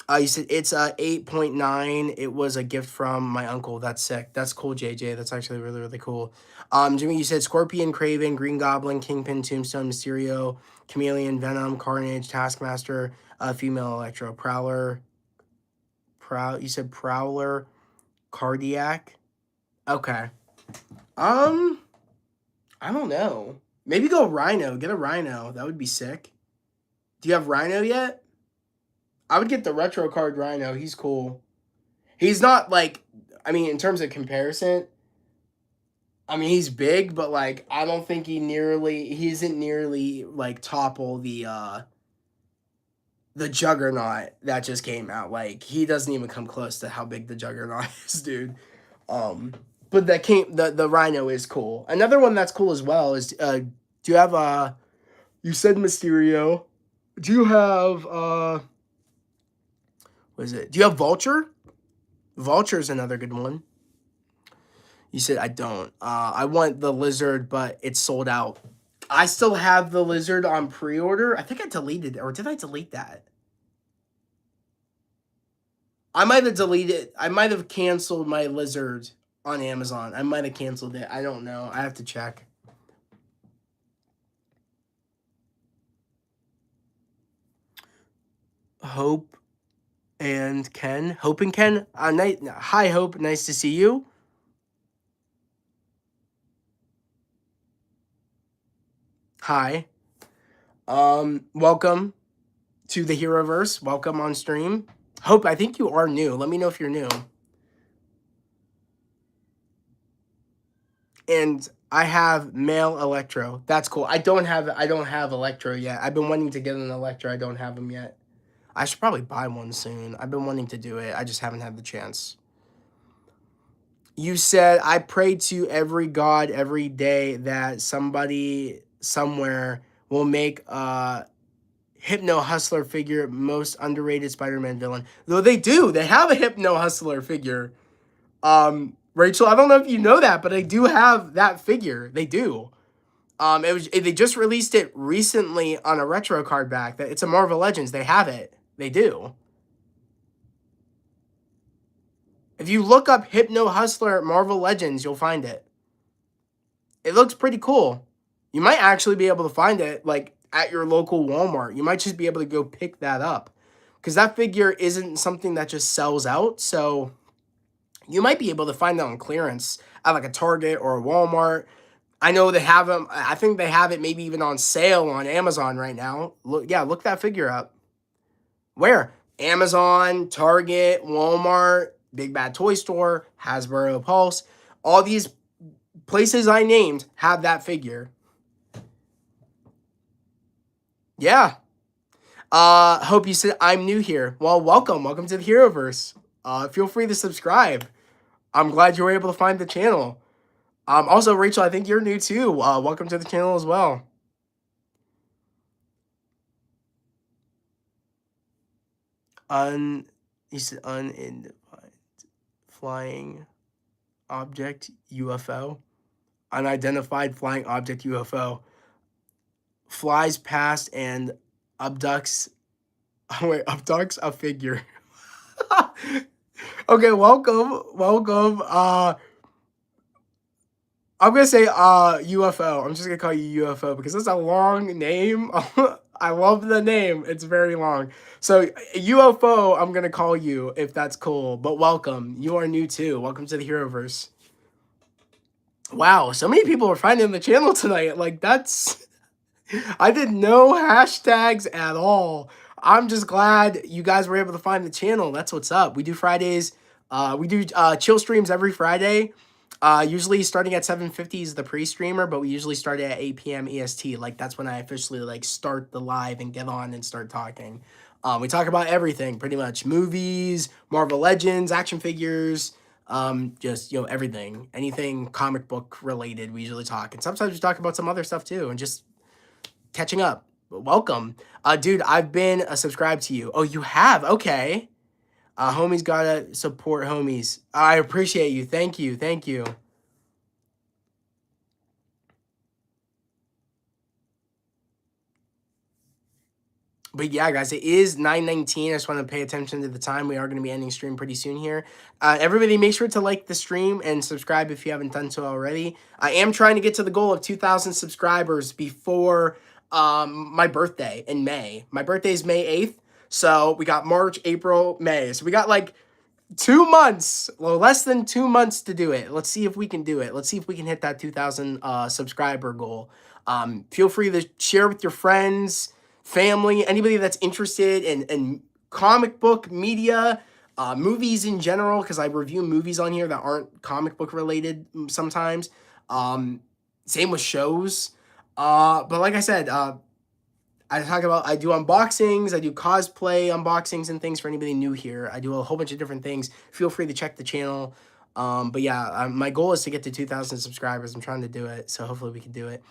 You said it's a 8.9. It was a gift from my uncle. That's sick. That's cool, JJ. That's actually really, really cool. Jimmy, you said Scorpion, Kraven, Green Goblin, Kingpin, Tombstone, Mysterio, Chameleon, Venom, Carnage, Taskmaster, female Electro, Prowler. You said Prowler, Cardiac. Okay. I don't know. Maybe go Rhino. Get a Rhino. That would be sick. Do you have Rhino yet? I would get the retro card Rhino. He's cool. He's not like, I mean, in terms of comparison, I mean, he's big, but like, I don't think he isn't nearly like topple the Juggernaut that just came out. Like, he doesn't even come close to how big the Juggernaut is, dude. But the Rhino is cool. Another one that's cool as well is, do you have you said Mysterio. Do you have what is it? Do you have Vulture? Vulture's another good one. You said I don't. I want the Lizard, but it's sold out. I still have the Lizard on pre-order. I think I deleted it, or did I delete that? I might have deleted. I might have canceled my Lizard on Amazon. I might have canceled it. I don't know. I have to check. Hope and Ken. Hope and Ken. Hi, Hope. Nice to see you. Hi. Welcome to the Heroverse. Welcome on stream. Hope, I think you are new. Let me know if you're new. And I have male Electro. That's cool. I don't have Electro yet. I've been wanting to get an Electro. I don't have them yet. I should probably buy one soon. I've been wanting to do it. I just haven't had the chance. You said, I pray to every god every day that somebody somewhere will make a Hypno Hustler figure most underrated Spider-Man villain. Though they do. They have a Hypno Hustler figure. Rachel, I don't know if you know that, but they do have that figure. They do. They just released it recently on a retro card back. That it's a Marvel Legends. They have it. They do. If you look up Hypno Hustler Marvel Legends, you'll find it. It looks pretty cool. You might actually be able to find it like at your local Walmart. You might just be able to go pick that up because that figure isn't something that just sells out. So you might be able to find that on clearance at like a Target or a Walmart. I know they have them. I think they have it maybe even on sale on Amazon right now. Look that figure up. Where? Amazon, Target, Walmart, Big Bad Toy Store, Hasbro Pulse. All these places I named have that figure. Yeah. Hope you said I'm new here. Well, welcome. Welcome to the Heroverse. Feel free to subscribe. I'm glad you were able to find the channel. Also, Rachel, I think you're new too. Welcome to the channel as well. You said unidentified flying object UFO. Unidentified flying object UFO flies past and abducts. Abducts a figure. Okay, welcome. I'm gonna say UFO. I'm just gonna call you UFO because it's a long name. I love the name. It's very long. So UFO, I'm gonna call you if that's cool. But welcome. You are new too. Welcome to the Heroverse. Wow, so many people are finding the channel tonight. Like that's I did no hashtags at all. I'm just glad you guys were able to find the channel. That's what's up. We do Fridays. We do chill streams every Friday. Usually starting at 7:50 is the pre-streamer, but we usually start at 8 p.m. EST. Like that's when I officially like start the live and get on and start talking. We talk about everything, pretty much movies, Marvel Legends, action figures, just everything, anything comic book related. We usually talk, and sometimes we talk about some other stuff too, and just catching up. Welcome, dude. I've been subscribed to you. Oh, you have? Okay. Homies gotta support homies. I appreciate you. Thank you. Thank you. But yeah, guys, it is 9:19. I just want to pay attention to the time. We are going to be ending stream pretty soon here. Everybody, make sure to like the stream and subscribe if you haven't done so already. I am trying to get to the goal of 2,000 subscribers before my birthday in May. My birthday is May 8th. So we got March, April, May. So we got like 2 months, well, less than 2 months to do it. Let's see if we can do it. Let's see if we can hit that 2,000 subscriber goal. Feel free to share with your friends, family, anybody that's interested in comic book media, movies in general, because I review movies on here that aren't comic book related sometimes. Same with shows. But like I said, I do unboxings, I do cosplay unboxings and things for anybody new here. I do a whole bunch of different things. Feel free to check the channel. But yeah, my goal is to get to 2,000 subscribers. I'm trying to do it, so hopefully we can do it.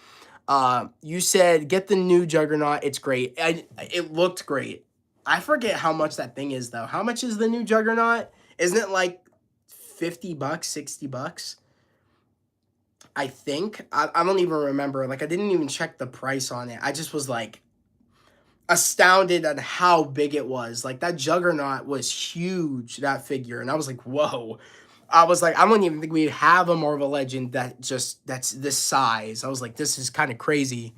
You said get the new Juggernaut. It's great. It looked great. I forget how much that thing is though. How much is the new Juggernaut? Isn't it like $50, $60? I think. I don't even remember. Like I didn't even check the price on it. I just was like astounded at how big it was. Like that Juggernaut was huge, that figure, and I was like, whoa. I was like, I don't even think we have a Marvel Legend that's this size. I was like, this is kind of crazy.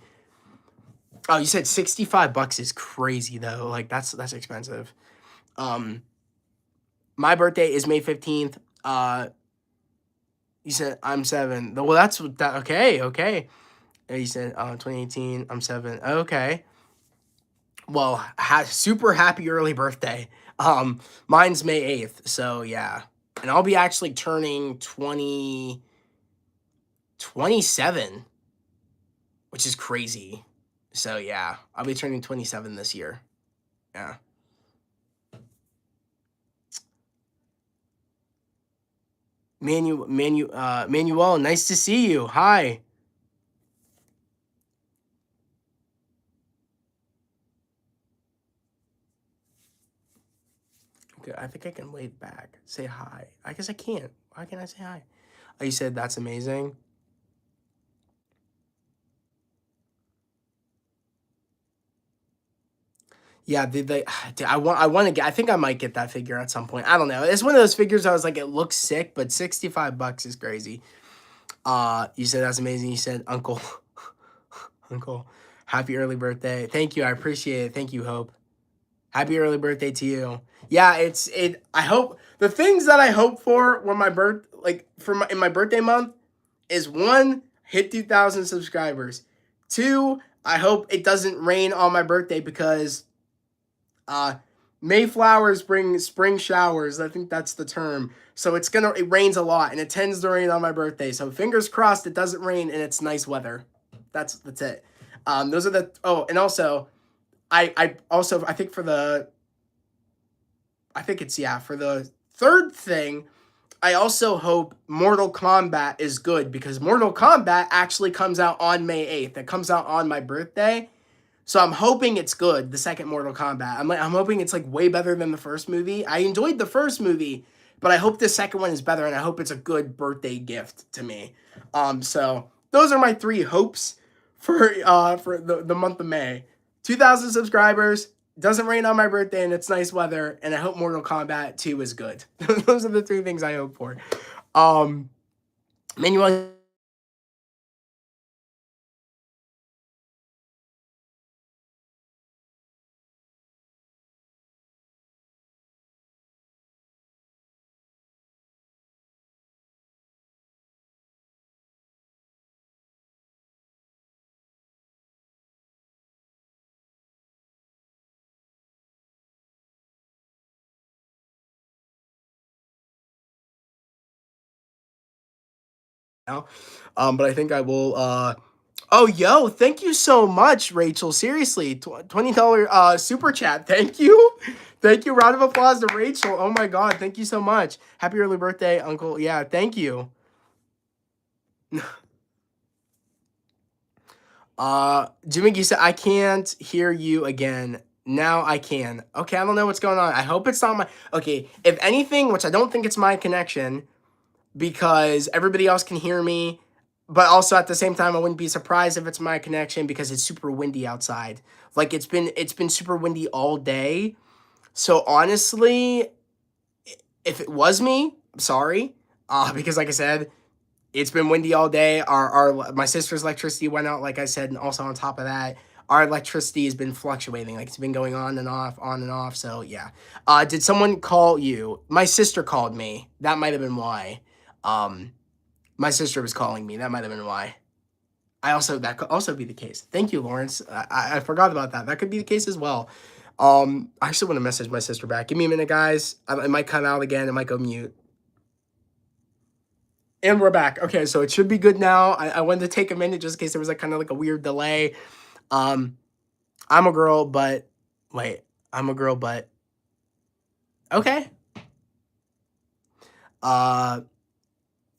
Oh, you said $65 is crazy though. Like that's expensive. My birthday is May 15th. You said I'm 7. Well, that's that. Okay. You said 2018. I'm 7. Okay. Well, super happy early birthday. Mine's May 8th. So yeah. And I'll be actually turning 22 27, which is crazy. So yeah, I'll be turning 27 this year. Yeah. Manuel, nice to see you. Hi. Okay, I think I can wave back. Say hi. I guess I can't. Why can't I say hi? Oh, you said that's amazing. Yeah, I want to get. I think I might get that figure at some point. I don't know. It's one of those figures I was like, it looks sick, but $65 is crazy. You said that's amazing. You said uncle, uncle, happy early birthday. Thank you. I appreciate it. Thank you, Hope. Happy early birthday to you. Yeah, I hope the things that I hope for when my birth, like for my in my birthday month, is one, hit 2,000 subscribers. Two, I hope it doesn't rain on my birthday because uh Mayflowers bring spring showers. I think that's the term. So it rains a lot and it tends to rain on my birthday. So fingers crossed it doesn't rain and it's nice weather. That's it. Those are the and also I think for the third thing, I also hope Mortal Kombat is good because Mortal Kombat actually comes out on May 8th. It comes out on my birthday. So I'm hoping it's good, the second Mortal Kombat. I'm hoping it's like way better than the first movie. I enjoyed the first movie, but I hope the second one is better and I hope it's a good birthday gift to me. So those are my three hopes for the month of May. 2,000 subscribers, doesn't rain on my birthday, and it's nice weather, and I hope Mortal Kombat 2 is good. Those are the three things I hope for. Manuel. Now. But I think I will. Oh, yo, thank you so much, Rachel. Seriously, $20 super chat. Thank you, thank you. Round of applause to Rachel. Oh my God, thank you so much. Happy early birthday, Uncle. Yeah, thank you. Jimmy, you said I can't hear you again. Now I can. Okay, I don't know what's going on. I hope it's not my. Okay, if anything, which I don't think it's my connection, because everybody else can hear me. But also at the same time, I wouldn't be surprised if it's my connection because it's super windy outside. Like it's been super windy all day. So honestly, if it was me, I'm sorry. Because like I said, it's been windy all day. Our my sister's electricity went out, like I said, and also on top of that, our electricity has been fluctuating. Like it's been going on and off, on and off. So yeah. Did someone call you? My sister called me. That might have been why. Um, my sister was calling me. That might have been why. That could also be the case. Thank you, Lawrence. I forgot about that. That could be the case as well. I actually want to message my sister back. Give me a minute, guys. It might cut out again. It might go mute. And we're back. Okay, so it should be good now. I wanted to take a minute just in case there was like kind of like a weird delay. Um, I'm a girl, but wait, I'm a girl, but okay. Uh,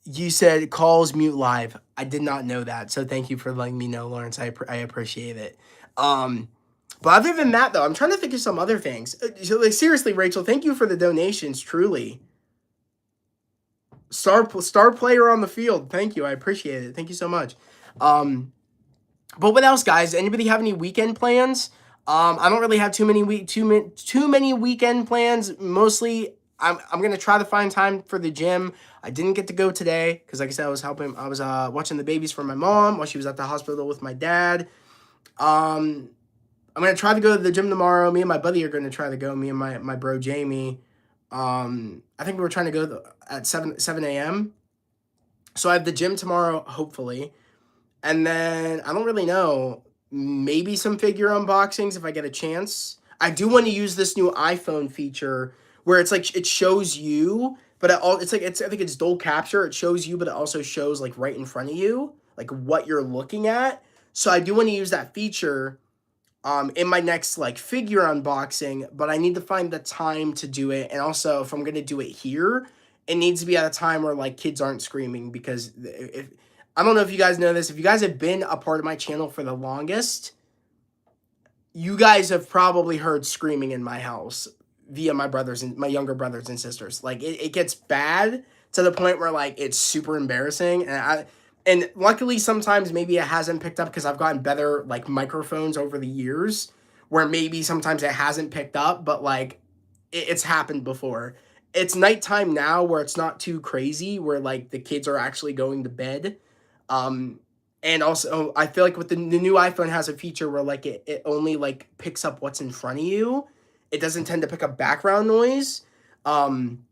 you said calls mute live. I did not know that, so thank you for letting me know, Lawrence. I appreciate it. Um, but other than that, though, I'm trying to think of some other things. Like seriously, Rachel, thank you for the donations. Truly, star player on the field. Thank you. I appreciate it. Thank you so much. But what else, guys? Anybody have any weekend plans? I don't really have too many weekend plans. Mostly, I'm gonna try to find time for the gym. I didn't get to go today because, like I said, I was watching the babies for my mom while she was at the hospital with my dad. Um, I'm gonna try to go to the gym tomorrow. Me and my buddy are gonna try to go. Me and my bro Jamie. I think we were trying to go at 7 a.m. So I have the gym tomorrow, hopefully. And then I don't really know. Maybe some figure unboxings if I get a chance. I do want to use this new iPhone feature where it's like it shows you but it's like I think it's dual capture. It shows you, but it also shows like right in front of you, like what you're looking at. So I do want to use that feature in my next like figure unboxing, but I need to find the time to do it. And also, if I'm gonna do it here, it needs to be at a time where like kids aren't screaming, because if I don't know if you guys know this, if you guys have been a part of my channel for the longest, you guys have probably heard screaming in my house via my younger brothers and sisters. Like it gets bad to the point where like it's super embarrassing, and luckily sometimes maybe it hasn't picked up because I've gotten better like microphones over the years, where maybe sometimes it hasn't picked up, but like it's happened before. It's nighttime now where it's not too crazy, where like the kids are actually going to bed. Um, and also, I feel like with the new iPhone has a feature where like it only like picks up what's in front of you. It doesn't tend to pick up background noise. Um,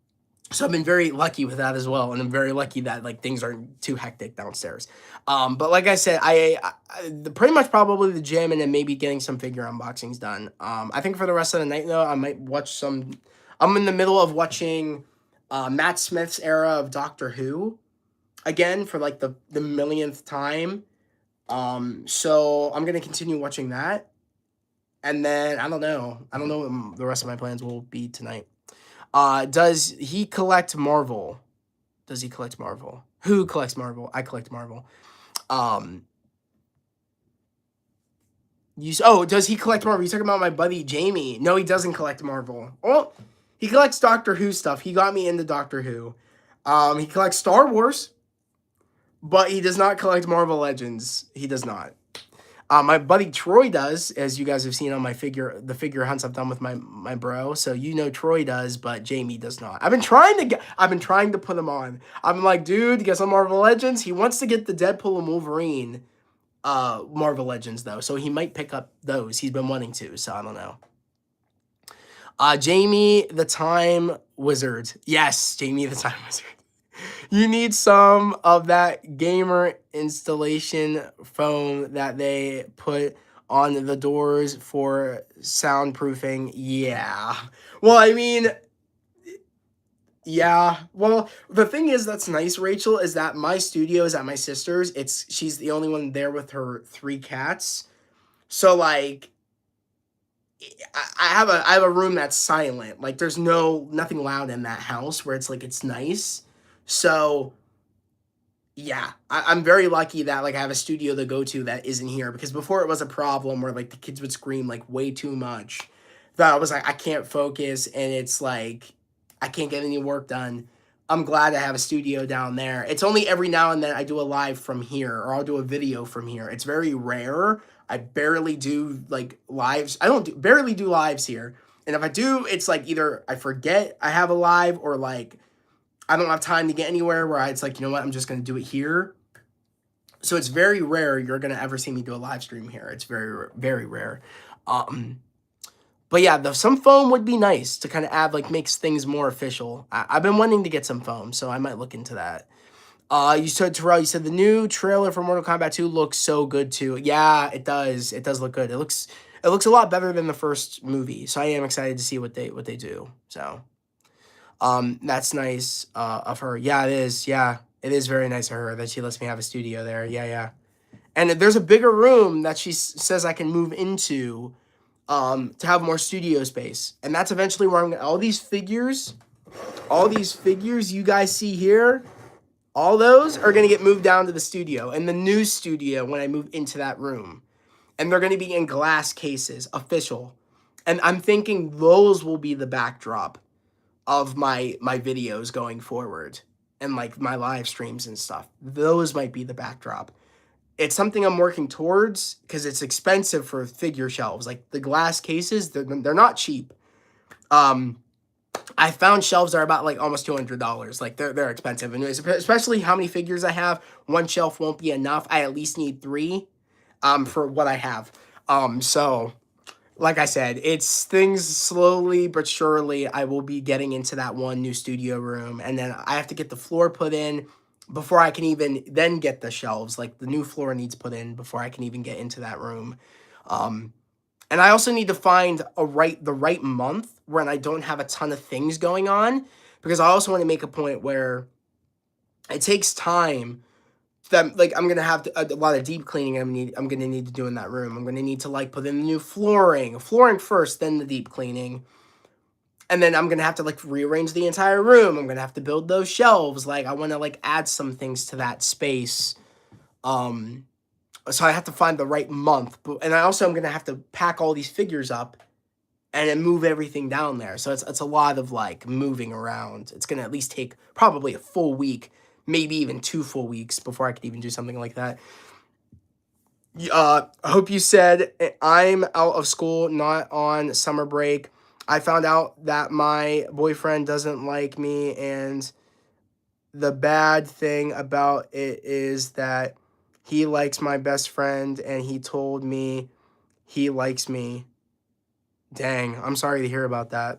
so I've been very lucky with that as well, and I'm very lucky that like things aren't too hectic downstairs. But like I said, pretty much probably the gym and then maybe getting some figure unboxings done. I think for the rest of the night though, I might watch some. I'm in the middle of watching Matt Smith's era of Doctor Who again for like the millionth time. So I'm gonna continue watching that, and then I don't know. I don't know what the rest of my plans will be tonight. Does he collect Marvel? Does he collect Marvel? Who collects Marvel? I collect Marvel. Um, does he collect Marvel? You talking about my buddy Jamie? No, he doesn't collect Marvel. Oh, he collects Doctor Who stuff. He got me into Doctor Who. He collects Star Wars, but he does not collect Marvel Legends. He does not. My buddy Troy does, as you guys have seen on the figure hunts I've done with my bro. So you know Troy does, but Jamie does not. I've been trying to put him on. I'm like, dude, get some Marvel Legends. He wants to get the Deadpool and Wolverine Marvel Legends though, so he might pick up those. He's been wanting to, so I don't know. Jamie the Time Wizard. Yes, Jamie the Time Wizard. You need some of that gamer installation foam that they put on the doors for soundproofing. Yeah. Well, I mean, yeah. Well, the thing is that's nice, Rachel, is that my studio is at my sister's. She's the only one there with her 3 cats. So like I have a room that's silent. Like there's nothing loud in that house where it's like it's nice. So yeah, I'm very lucky that like I have a studio to go to that isn't here, because before it was a problem where like the kids would scream like way too much that I was like I can't focus, and it's like I can't get any work done. I'm glad I have a studio down there. It's only every now and then I do a live from here, or I'll do a video from here. It's very rare. I barely do like lives. Barely do lives here. And if I do, it's like either I forget I have a live, or like I don't have time to get anywhere where it's like, you know what, I'm just going to do it here. So it's very rare you're going to ever see me do a live stream here. It's very, very rare. But yeah, some foam would be nice to kind of add, like makes things more official. I've been wanting to get some foam, so I might look into that. You said, Terrell, you said the new trailer for Mortal Kombat 2 looks so good too. Yeah, it does. It does look good. It looks a lot better than the first movie. So I am excited to see what they do. So that's nice of her. Yeah, it is. Yeah, it is very nice of her that she lets me have a studio there. Yeah, yeah. And there's a bigger room that she says I can move into to have more studio space. And that's eventually where I'm going to, all these figures you guys see here, all those are going to get moved down to the studio, and the new studio when I move into that room. And they're going to be in glass cases, official. And I'm thinking those will be the backdrop of my videos going forward, and like my live streams and stuff. Those might be the backdrop. It's something I'm working towards because it's expensive for figure shelves. Like the glass cases, they're not cheap. I found shelves are about like almost $200. Like they're expensive, and especially how many figures I have. One shelf won't be enough. I at least need 3 for what I have. So like I said, it's things slowly but surely. I will be getting into that one new studio room, and then I have to get the floor put in before I can even then get the shelves. Like the new floor needs put in before I can even get into that room. And I also need to find the right month when I don't have a ton of things going on, because I also want to make a point where it takes time that, like, I'm gonna have a lot of deep cleaning I'm gonna need to do in that room. I'm gonna need to, like, put in the new flooring first, then the deep cleaning, and then I'm gonna have to, like, rearrange the entire room. I'm gonna have to build those shelves. Like, I want to, like, add some things to that space. Um, so I have to find the right month, and I also am gonna have to pack all these figures up and then move everything down there. So it's a lot of, like, moving around. It's gonna at least take probably a full week, maybe even 2 full weeks before I could even do something like that. I hope you said I'm out of school, not on summer break. I found out that my boyfriend doesn't like me, and the bad thing about it is that he likes my best friend, and he told me he likes me. Dang, I'm sorry to hear about that.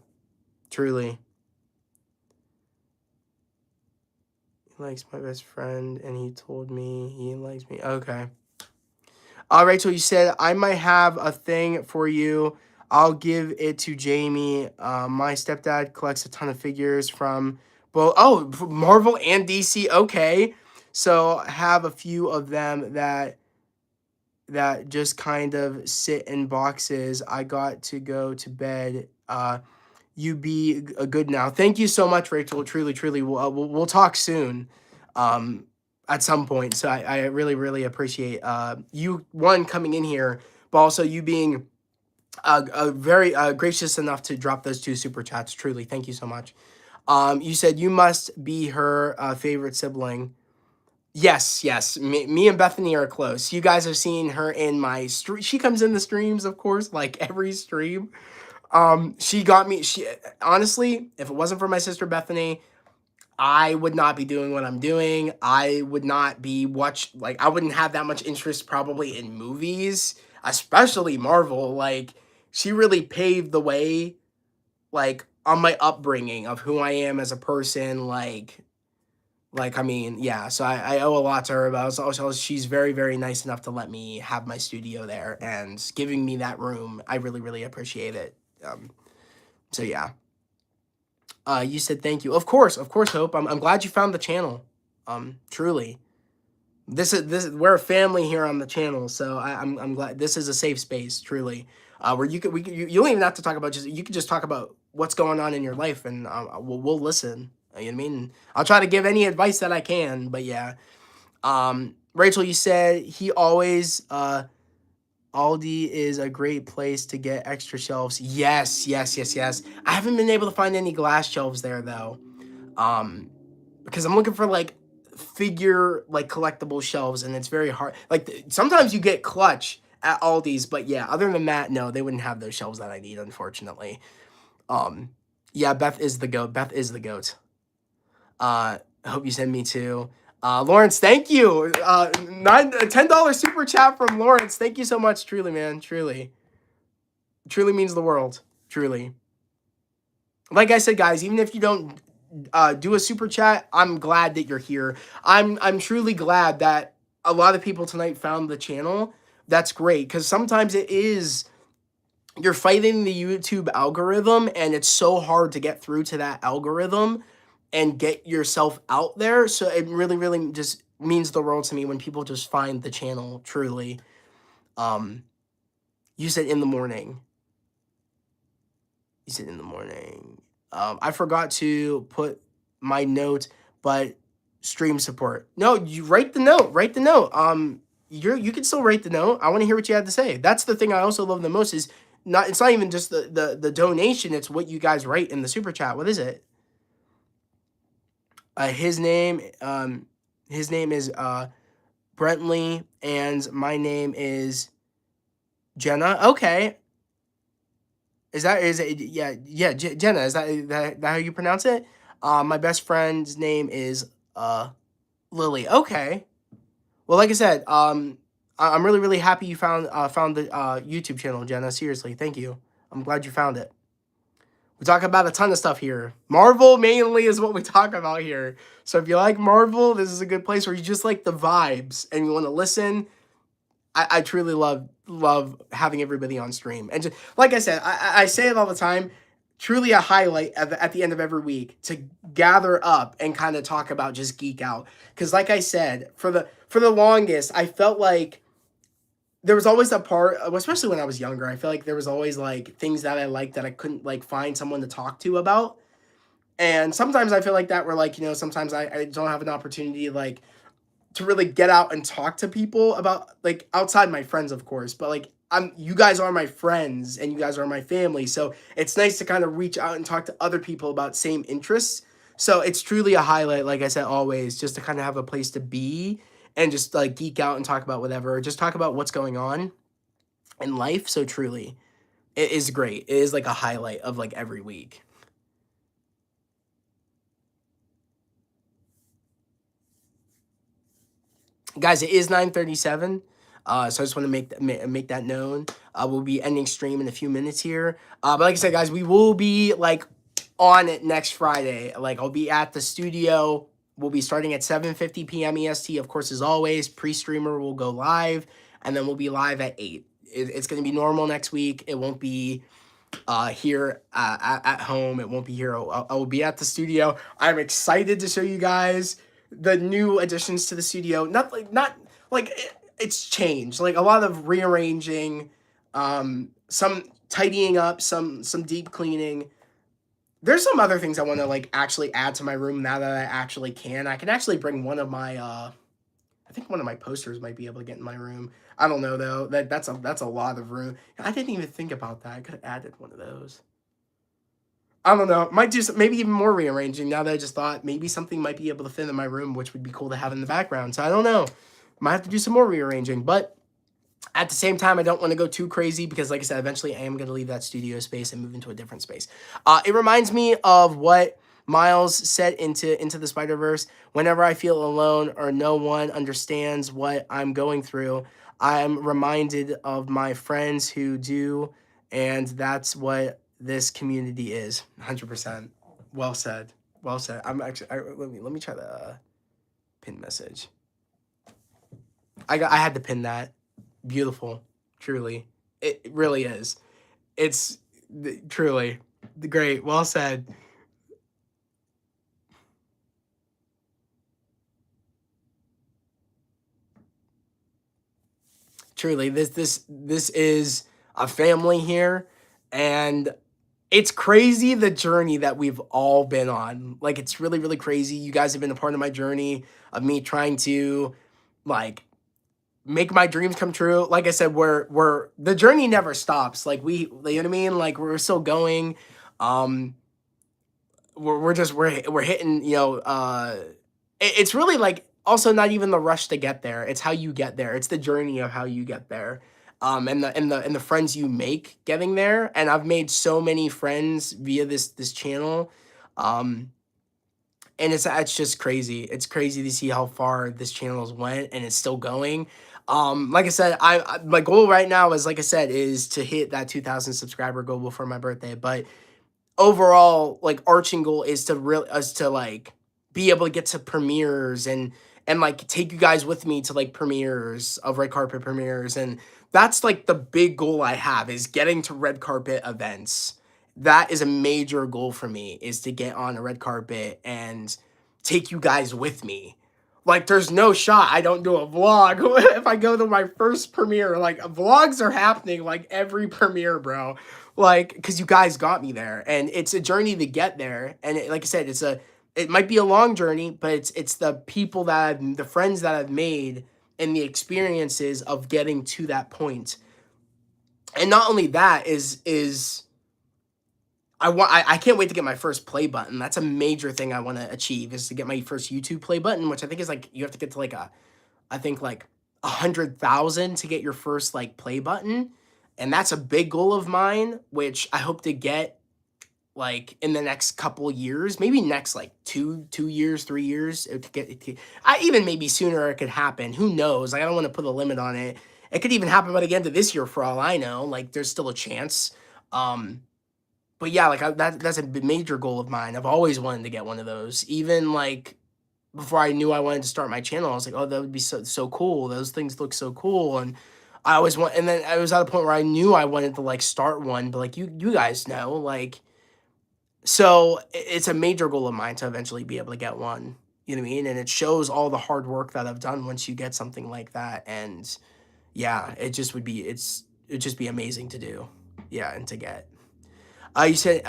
Truly. He likes my best friend, and he told me he likes me. Okay. Rachel, you said, I might have a thing for you. I'll give it to Jamie. My stepdad collects a ton of figures from both, Marvel and DC. Okay. So have a few of them that just kind of sit in boxes. I got to go to bed. You be a good now. Thank you so much, Rachel. Truly, truly. We'll talk soon. At some point. So I really, really appreciate you, one, coming in here, but also you being very gracious enough to drop those 2 super chats. Truly, thank you so much. You said you must be her favorite sibling. Yes, yes. Me and Bethany are close. You guys have seen her in my stream. She comes in the streams, of course, like every stream. She got me. She honestly, if it wasn't for my sister Bethany, I would not be doing what I'm doing. I would not be I wouldn't have that much interest probably in movies, especially Marvel. Like, she really paved the way, like, on my upbringing of who I am as a person. I mean, yeah, so I owe a lot to her, but also she's very, very nice enough to let me have my studio there and giving me that room. I really, really appreciate it. So yeah. You said thank you. Of course, Hope. I'm glad you found the channel. Truly. This we're a family here on the channel, so I'm glad this is a safe space, truly. Where you don't even have to talk about, you could just talk about what's going on in your life, and we'll listen. You know what I mean? I'll try to give any advice that I can, but yeah. Rachel, you said he always Aldi is a great place to get extra shelves. Yes, yes, yes, yes. I haven't been able to find any glass shelves there though. Because I'm looking for like figure, like, collectible shelves, and it's very hard. Like, sometimes you get Clutch at Aldi's, but yeah, other than that, no, they wouldn't have those shelves that I need, unfortunately. Yeah, Beth is the goat. Beth is the goat. I hope you send me too. Lawrence, thank you. $10 super chat from Lawrence. Thank you so much. Truly, man. Truly. Truly means the world. Truly. Like I said, guys, even if you don't do a super chat, I'm glad that you're here. I'm truly glad that a lot of people tonight found the channel. That's great, because sometimes you're fighting the YouTube algorithm, and it's so hard to get through to that algorithm and get yourself out there. So it really, really just means the world to me when people just find the channel, truly. You said in the morning. You said in the morning. I forgot to put my note, but stream support. No, you write the note. Write the note. You can still write the note. I want to hear what you had to say. That's the thing I also love the most is it's not even just the donation, it's what you guys write in the super chat. What is it? His name is Brentley, and my name is Jenna. Okay. Jenna? Is that how you pronounce it? My best friend's name is Lily. Okay. Well, like I said, I'm really, really happy you found the YouTube channel, Jenna. Seriously, thank you. I'm glad you found it. We talk about a ton of stuff here. Marvel mainly is what we talk about here. So if you like Marvel, this is a good place. Where you just like the vibes and you want to listen. I truly love having everybody on stream. And just, like I said, I say it all the time. truly a highlight at the end of every week to gather up and kind of talk about just geek out. Because like I said, for the longest, I felt like there was always a part, especially when I was younger, I feel like there was always like things that I liked that I couldn't like find someone to talk to about. And sometimes I feel like that where like, sometimes I don't have an opportunity like to really get out and talk to people about like outside my friends, of course, but like you guys are my friends and you guys are my family. So it's nice to kind of reach out and talk to other people about same interests. So it's truly a highlight, like I said, always just to kind of have a place to be and just like geek out and talk about whatever, or just talk about what's going on in life. So truly, it is great. It is like a highlight of like every week. Guys, it is 9:37. So I just want to make that known. We'll be ending stream in a few minutes here. But like I said, guys, we will be like on it next Friday. Like I'll be at the studio. We'll be starting at 7:50 p.m. EST. Of course, as always, pre-streamer will go live, and then we'll be live at 8. It's going to be normal next week. It won't be here at home. It won't be here. I will be at the studio. I'm excited to show you guys the new additions to the studio. Not like it's changed. Like a lot of rearranging, some tidying up, some deep cleaning. There's some other things I want to like actually add to my room now that I actually can. I can actually bring one of my I think one of my posters might be able to get in my room. I don't know though. That's a lot of room. I didn't even think about that. I could have added one of those. I don't know. Might do some, maybe even more rearranging now that I just thought maybe something might be able to fit in my room, which would be cool to have in the background. So I don't know. Might have to do some more rearranging, but at the same time, I don't want to go too crazy because, like I said, eventually I am going to leave that studio space and move into a different space. It reminds me of what Miles said into the Spider-Verse. Whenever I feel alone or no one understands what I'm going through, I'm reminded of my friends who do, and that's what this community is. 100%. Well said. Well said. I'm actually. Let me try the pin message. I had to pin that. Beautiful, truly. It really is. It's truly great. Well said. Truly, this is a family here, and it's crazy the journey that we've all been on. Like it's really really crazy. You guys have been a part of my journey of me trying to like make my dreams come true. Like I said, we're the journey never stops. Like you know what I mean? Like we're still going. Um we're hitting, it's really like also not even the rush to get there. It's how you get there. It's the journey of how you get there. And the friends you make getting there. And I've made so many friends via this channel. And it's just crazy. It's crazy to see how far this channel's went and it's still going. Like I said, my goal right now is, like I said, is to hit that 2,000 subscriber goal before my birthday. But overall, like arching goal is to like be able to get to premieres and like take you guys with me to like premieres of red carpet premieres. And that's like the big goal I have, is getting to red carpet events. That is a major goal for me, is to get on a red carpet and take you guys with me. Like there's no shot I don't do a vlog if I go to my first premiere. Like vlogs are happening like every premiere, bro. Like because you guys got me there, and it's a journey to get there. And like I said, it might be a long journey, but it's the people the friends that I've made and the experiences of getting to that point. And not only that is I can't wait to get my first play button. That's a major thing I want to achieve, is to get my first YouTube play button, which I think is like you have to get to like I think like 100,000 to get your first like play button. And that's a big goal of mine, which I hope to get like in the next couple years, maybe next like 2 years, 3 years. Even maybe sooner it could happen. Who knows? Like I don't want to put a limit on it. It could even happen by the end of this year for all I know. Like there's still a chance. But yeah, like that's a major goal of mine. I've always wanted to get one of those. Even like before I knew I wanted to start my channel, I was like, oh, that would be so cool. Those things look so cool. And I always want, and then I was at a point where I knew I wanted to like start one, but like you guys know, like So it's a major goal of mine to eventually be able to get one. You know what I mean? And it shows all the hard work that I've done once you get something like that. And yeah, it'd just be amazing to do. Yeah, and to get. You said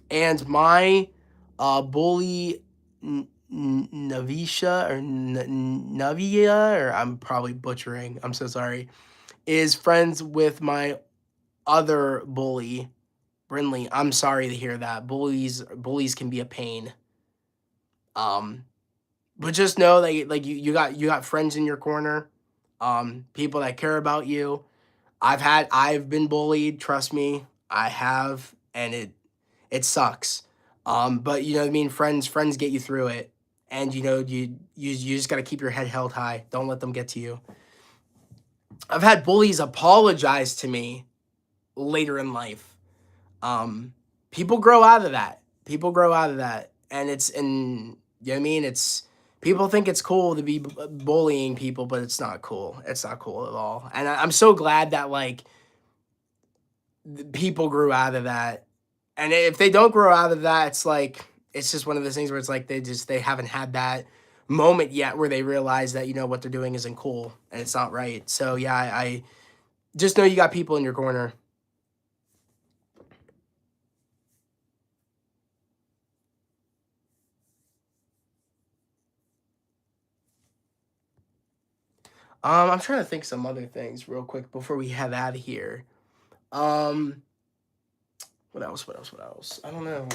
and my bully Navisha or Navia, or I'm probably butchering. I'm so sorry. Is friends with my other bully, Brinley. I'm sorry to hear that. Bullies can be a pain. Um, but just know that like you got friends in your corner, people that care about you. I've been bullied. Trust me, I have, and it sucks. But you know what I mean. Friends get you through it, and you know you just got to keep your head held high. Don't let them get to you. I've had bullies apologize to me later in life. Um, People grow out of that. People grow out of that, and you know what I mean. It's people think it's cool to be bullying people, but it's not cool. It's not cool at all. And I'm so glad that like people grew out of that. And if they don't grow out of that, it's like it's just one of those things where it's like they haven't had that moment yet where they realize that you know what they're doing isn't cool and it's not right. So yeah, I just know you got people in your corner. I'm trying to think some other things real quick before we head out of here. Um, what else? What else? What else? I don't know.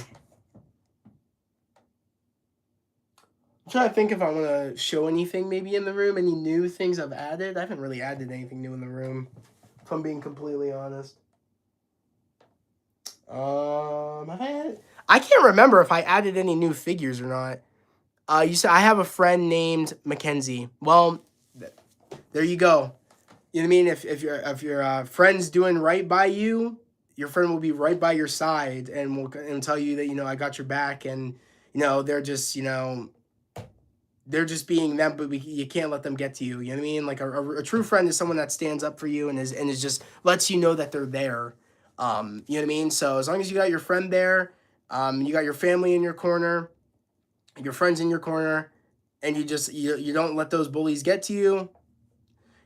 I'm trying to think if I want to show anything maybe in the room, any new things I've added. I haven't really added anything new in the room, if I'm being completely honest. Have I added? I can't remember if I added any new figures or not. You said I have a friend named Mackenzie. Well, there you go. You know what I mean? If your friend's doing right by you, your friend will be right by your side and will and tell you that you know I got your back and you know they're just you know they're just being them, but you can't let them get to you. You know what I mean? Like a true friend is someone that stands up for you and is just lets you know that they're there. You know what I mean? So as long as you got your friend there, you got your family in your corner, your friends in your corner, and you don't let those bullies get to you.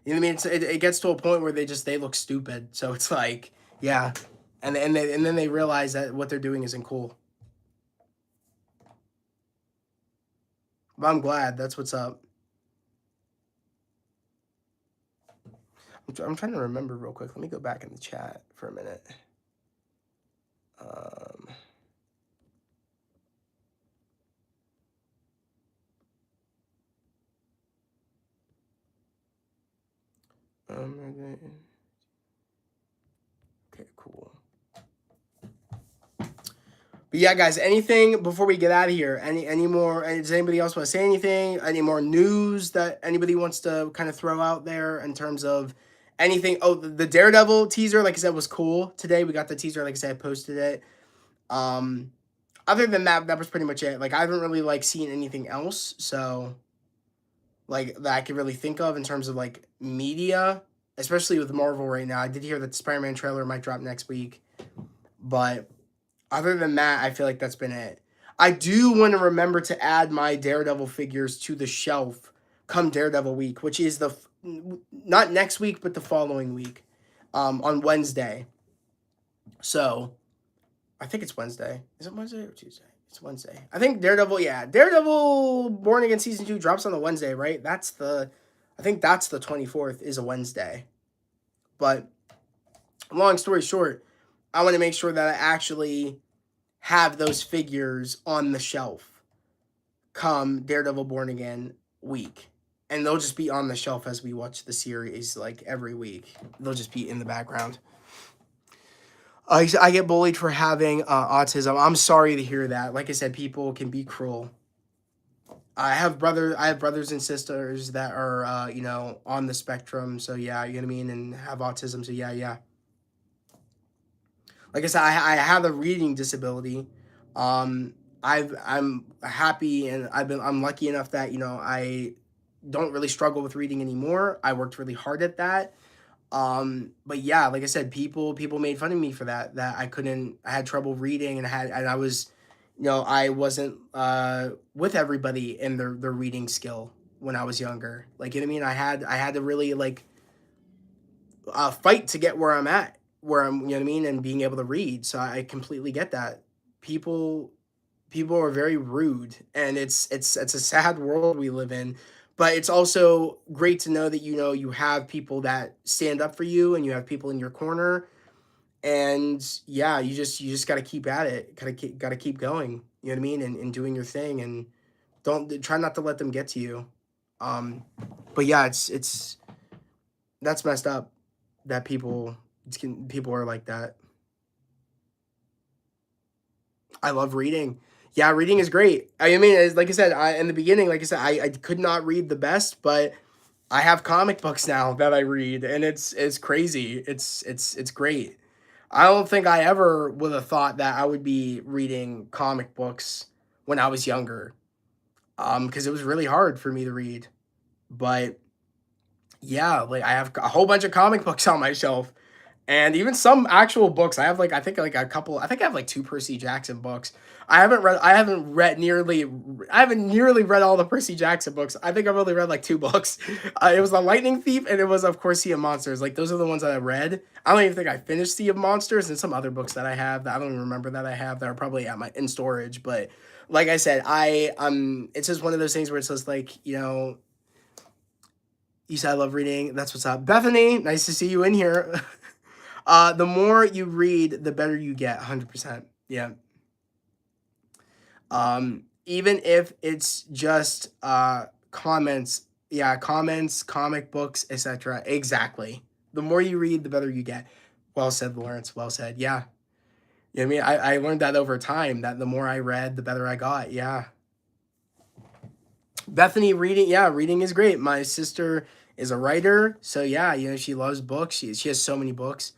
You know what I mean? It gets to a point where they look stupid. So it's like, yeah, and then they realize that what they're doing isn't cool. But I'm glad that's what's up. I'm trying to remember real quick. Let me go back in the chat for a minute. Um, okay, cool. But yeah, guys, anything before we get out of here? Any more? Does anybody else want to say anything? Any more news that anybody wants to kind of throw out there in terms of anything? Oh, the Daredevil teaser, like I said, was cool today. We got the teaser, like I said, I posted it. Um, Other than that, that was pretty much it. Like I haven't really like seen anything else, so like that I could really think of in terms of like media, especially with Marvel right now. I did hear that the Spider-Man trailer might drop next week, but other than that, I feel like that's been it. I do want to remember to add my Daredevil figures to the shelf come Daredevil week, which is not next week, but the following week, on Wednesday. So I think it's Wednesday. Is it Wednesday or Tuesday? It's Wednesday. I think Daredevil. Yeah, Daredevil Born Again season 2 drops on the Wednesday, right? I think that's the 24th is a Wednesday. But long story short, I want to make sure that I actually have those figures on the shelf come Daredevil Born Again week. And they'll just be on the shelf as we watch the series like every week. They'll just be in the background. I get bullied for having autism. I'm sorry to hear that. Like I said, people can be cruel. I have brothers and sisters that are you know on the spectrum. So yeah, you know what I mean, and have autism. So yeah, yeah. Like I said, I have a reading disability. I'm happy and I'm lucky enough that you know I don't really struggle with reading anymore. I worked really hard at that. But yeah, like I said, people made fun of me for that I had trouble reading, and I was, I wasn't with everybody in their reading skill when I was younger. Like, you know what I mean? I had to really like fight to get where I'm at, where I'm, you know what I mean, and being able to read. So I completely get that. People people are very rude, and it's a sad world we live in. But it's also great to know that you have people that stand up for you, and you have people in your corner. And yeah, you just got to keep at it. Got to keep going. You know what I mean? And doing your thing, and don't try not to let them get to you. Um, but yeah, it's that's messed up that people are like that. I love reading. Yeah, reading is great. I mean, like I said, in the beginning, like I said, I could not read the best, but I have comic books now that I read, and it's crazy. It's great. I don't think I ever would have thought that I would be reading comic books when I was younger, because it was really hard for me to read. But yeah, like I have a whole bunch of comic books on my shelf, and even some actual books. I think like a couple. I think I have like two Percy Jackson books. I haven't nearly read all the Percy Jackson books. I think I've only read like two books. It was The Lightning Thief, and it was, of course, Sea of Monsters. Like, those are the ones that I read. I don't even think I finished Sea of Monsters, and some other books that I have that I don't even remember that I have that are probably at my in storage. But like I said, it's just one of those things where it's just like, you said I love reading. That's what's up. Bethany, nice to see you in here. The more you read, the better you get. 100%. Yeah. Even if it's just comments, yeah, comments, comic books, etc. Exactly. The more you read, the better you get. Well said, Lawrence. Well said. Yeah. You know what I mean? I learned that over time, that the more I read, the better I got. Yeah. Bethany, reading, yeah, reading is great. My sister is a writer, so yeah, she loves books. She has so many books.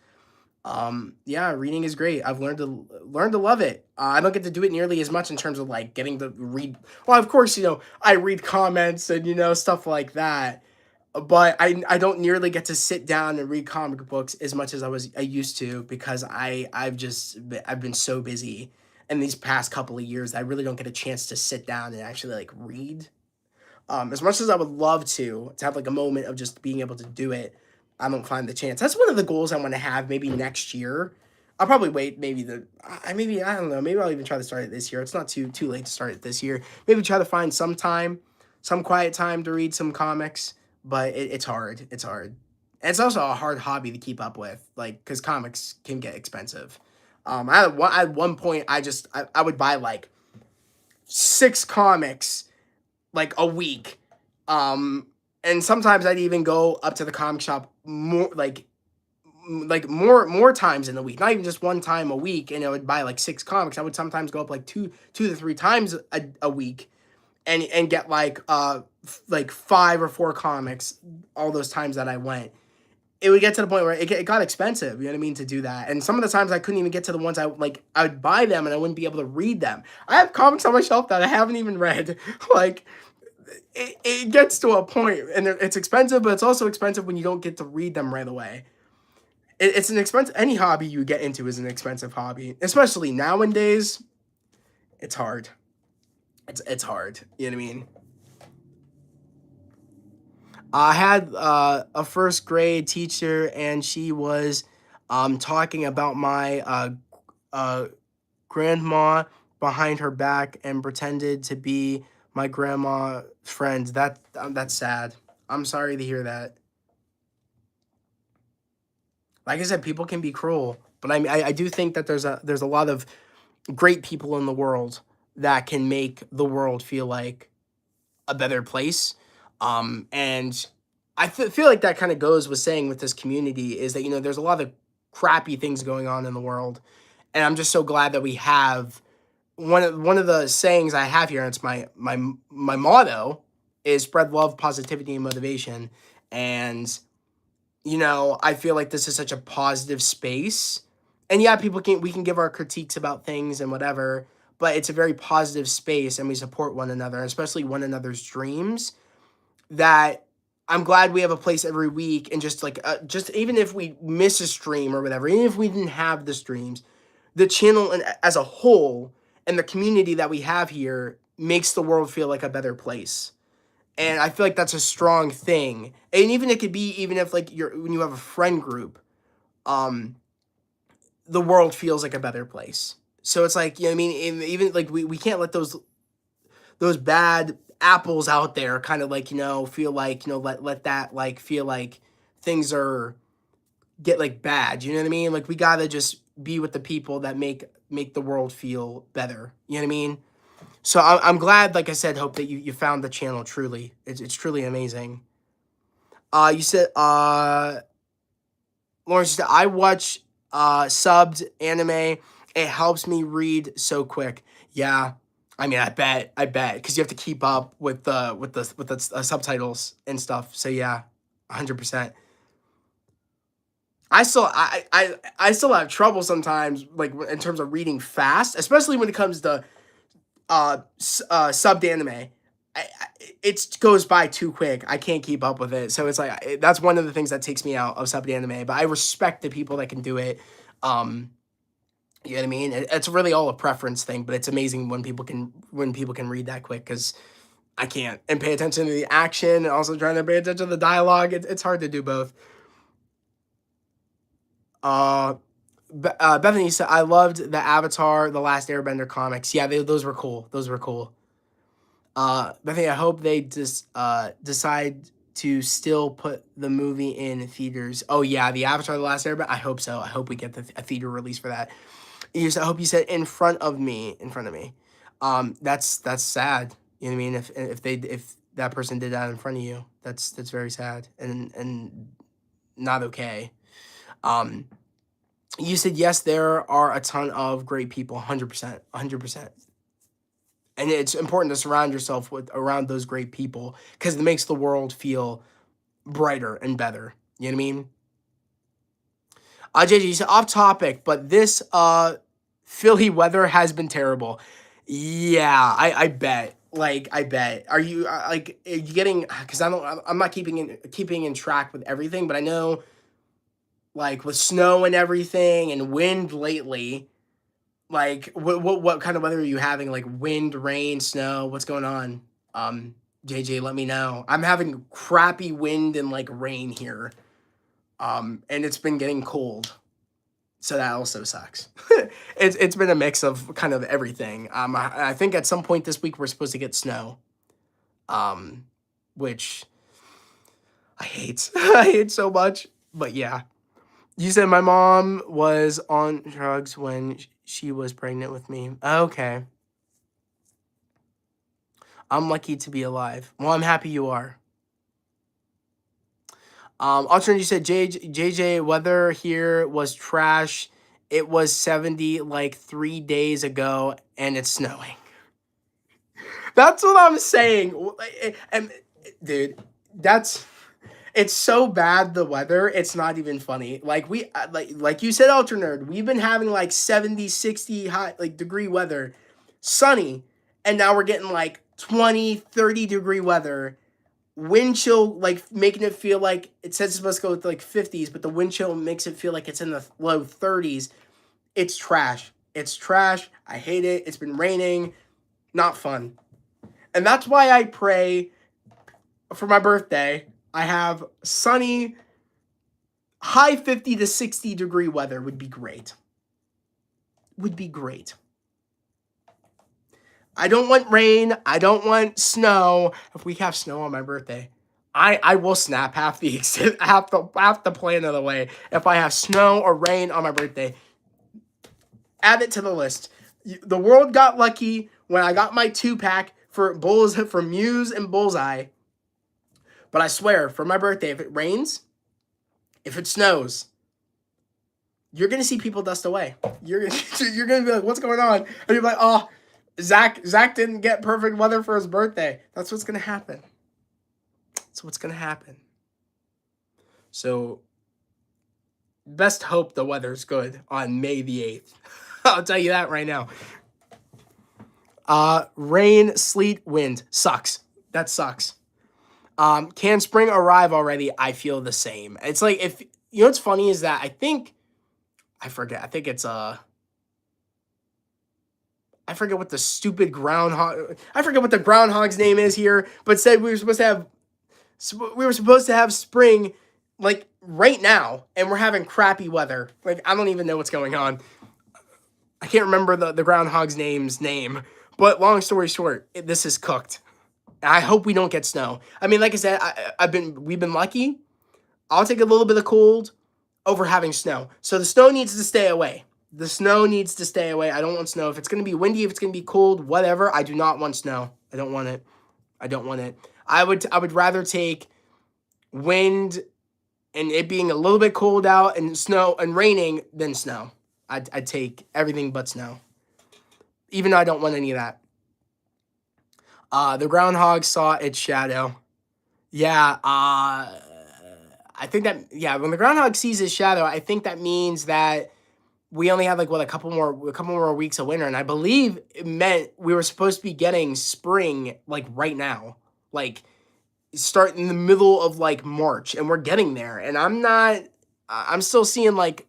Yeah, reading is great. I've learned to love it. I don't get to do it nearly as much in terms of like getting to read. Well, of course, I read comments and stuff like that, but I don't nearly get to sit down and read comic books as much as I used to, because I've been so busy in these past couple of years. I really don't get a chance to sit down and actually like read. As much as I would love to have like a moment of just being able to do it, I don't find the chance. That's one of the goals I want to have maybe next year. I'll probably wait. Maybe I don't know. Maybe I'll even try to start it this year. It's not too late to start it this year. Maybe try to find some time, some quiet time to read some comics. But it's hard. It's hard. And it's also a hard hobby to keep up with, like, because comics can get expensive. At one point, I would buy like six comics like a week. And sometimes I'd even go up to the comic shop more times in the week, not even just one time a week, and I would buy like six comics. I would sometimes go up like two to three times a week, and get like five or four comics all those times that I went. It would get to the point where it got expensive, you know what I mean, to do that. And some of the times I couldn't even get to the ones I would buy them and I wouldn't be able to read them. I have comics on my shelf that I haven't even read. Like, it gets to a point, and it's expensive, but it's also expensive when you don't get to read them right away. It's an expensive. Any hobby you get into is an expensive hobby, especially nowadays. It's hard. It's hard. You know what I mean? I had a first grade teacher, and she was talking about my uh, grandma behind her back, and pretended to be my grandma's friend. That's sad. I'm sorry to hear that. Like I said, people can be cruel, but I do think that there's a lot of great people in the world that can make the world feel like a better place. And feel like that kind of goes with saying with this community, is that there's a lot of crappy things going on in the world, and I'm just so glad that we have one of the sayings I have here. And it's my motto is spread love, positivity, and motivation. And I feel like this is such a positive space. And yeah, we can give our critiques about things and whatever, but it's a very positive space, and we support one another, especially one another's dreams. That I'm glad we have a place every week, and just like just even if we miss a stream or whatever, even if we didn't have the streams, the channel and as a whole and the community that we have here makes the world feel like a better place. And I feel like that's a strong thing. And even it could be even if like you're when you have a friend group, um, the world feels like a better place. So it's like, you know what I mean? Even like we can't let those bad apples out there kind of like, feel like, let that like feel like things are get like bad. You know what I mean? Like we gotta just be with the people that make the world feel better. You know what I mean? So I'm glad, like I said, Hope, that you found the channel. Truly, it's truly amazing. You said Lawrence, you said I watch subbed anime. It helps me read so quick. Yeah, I mean, I bet, because you have to keep up with the subtitles and stuff. So yeah, 100%. I still have trouble sometimes, like in terms of reading fast, especially when it comes to subbed anime. It goes by too quick. I can't keep up with it. So it's like that's one of the things that takes me out of subbed anime. But I respect the people that can do it. Um, you know what I mean? It's really all a preference thing. But it's amazing when people can read that quick, because I can't, and pay attention to the action and also trying to pay attention to the dialogue. It's hard to do both. Uh, Bethany said, I loved the Avatar, The Last Airbender comics. Yeah, those were cool. Those were cool. Bethany, I hope they just decide to still put the movie in theaters. Oh yeah, the Avatar: The Last Airbender. I hope so. I hope we get a theater release for that. I hope you said in front of me. In front of me. That's sad. You know what I mean? If that person did that in front of you, that's very sad and not okay. You said yes. There are a ton of great people. 100%. 100%. And it's important to surround yourself with around those great people, because it makes the world feel brighter and better. You know what I mean? JJ, you said off topic, but this Philly weather has been terrible. Yeah, I bet. Like I bet. Are you are you getting? Because I'm not keeping in track with everything, but I know like with snow and everything and wind lately. Like what kind of weather are you having? Like wind, rain, snow? What's going on? JJ, let me know. I'm having crappy wind and like rain here. And it's been getting cold. So that also sucks. It's been a mix of kind of everything. I think at some point this week we're supposed to get snow. Which I hate. I hate so much. But yeah. You said my mom was on drugs when she was pregnant with me. Okay. I'm lucky to be alive. Well, I'm happy you are. Alternate, you said JJ, weather here was trash. It was 70 like 3 days ago, and it's snowing. That's what I'm saying. And dude, it's so bad, the weather, it's not even funny. Like like you said, alternate, we've been having like 70, 60 hot like degree weather, sunny, and now we're getting like 20, 30 degree weather. Wind chill, like making it feel like it says it's supposed to go with like 50s, but the wind chill makes it feel like it's in the low 30s. It's trash. It's trash. I hate it. It's been raining. Not fun. And that's why I pray for my birthday. I have sunny, high 50 to 60 degree weather would be great. Would be great. I don't want rain. I don't want snow. If we have snow on my birthday, I will snap half the plan of the way if I have snow or rain on my birthday. Add it to the list. The world got lucky when I got my 2-pack for Muse and Bullseye. But I swear, for my birthday, if it rains, if it snows, you're gonna see people dust away. You're gonna be like, "What's going on?" And you're like, "Oh, Zach didn't get perfect weather for his birthday." That's what's gonna happen. That's what's gonna happen. So, best hope the weather's good on May the 8th. I'll tell you that right now. Rain, sleet, wind sucks. That sucks. Can spring arrive already? I feel the same. It's like, if you know what's funny is that I forget. I think it's I forget what the stupid groundhog. I forget what the groundhog's name is here, but said we were supposed to have spring like right now, and we're having crappy weather. Like, I don't even know what's going on. I can't remember the groundhog's name. But long story short, this is cooked. I hope we don't get snow. I mean, like I said, we've been lucky. I'll take a little bit of cold over having snow. So the snow needs to stay away. The snow needs to stay away. I don't want snow. If it's going to be windy, if it's going to be cold, whatever, I do not want snow. I don't want it. I don't want it. I would rather take wind and it being a little bit cold out and snow and raining than snow. I'd take everything but snow. Even though I don't want any of that. The groundhog saw its shadow. Yeah, I think that, yeah, when the groundhog sees his shadow, I think that means that we only have like what a couple more weeks of winter, and I believe it meant we were supposed to be getting spring like right now, like start in the middle of like March, and we're getting there, and I'm still seeing like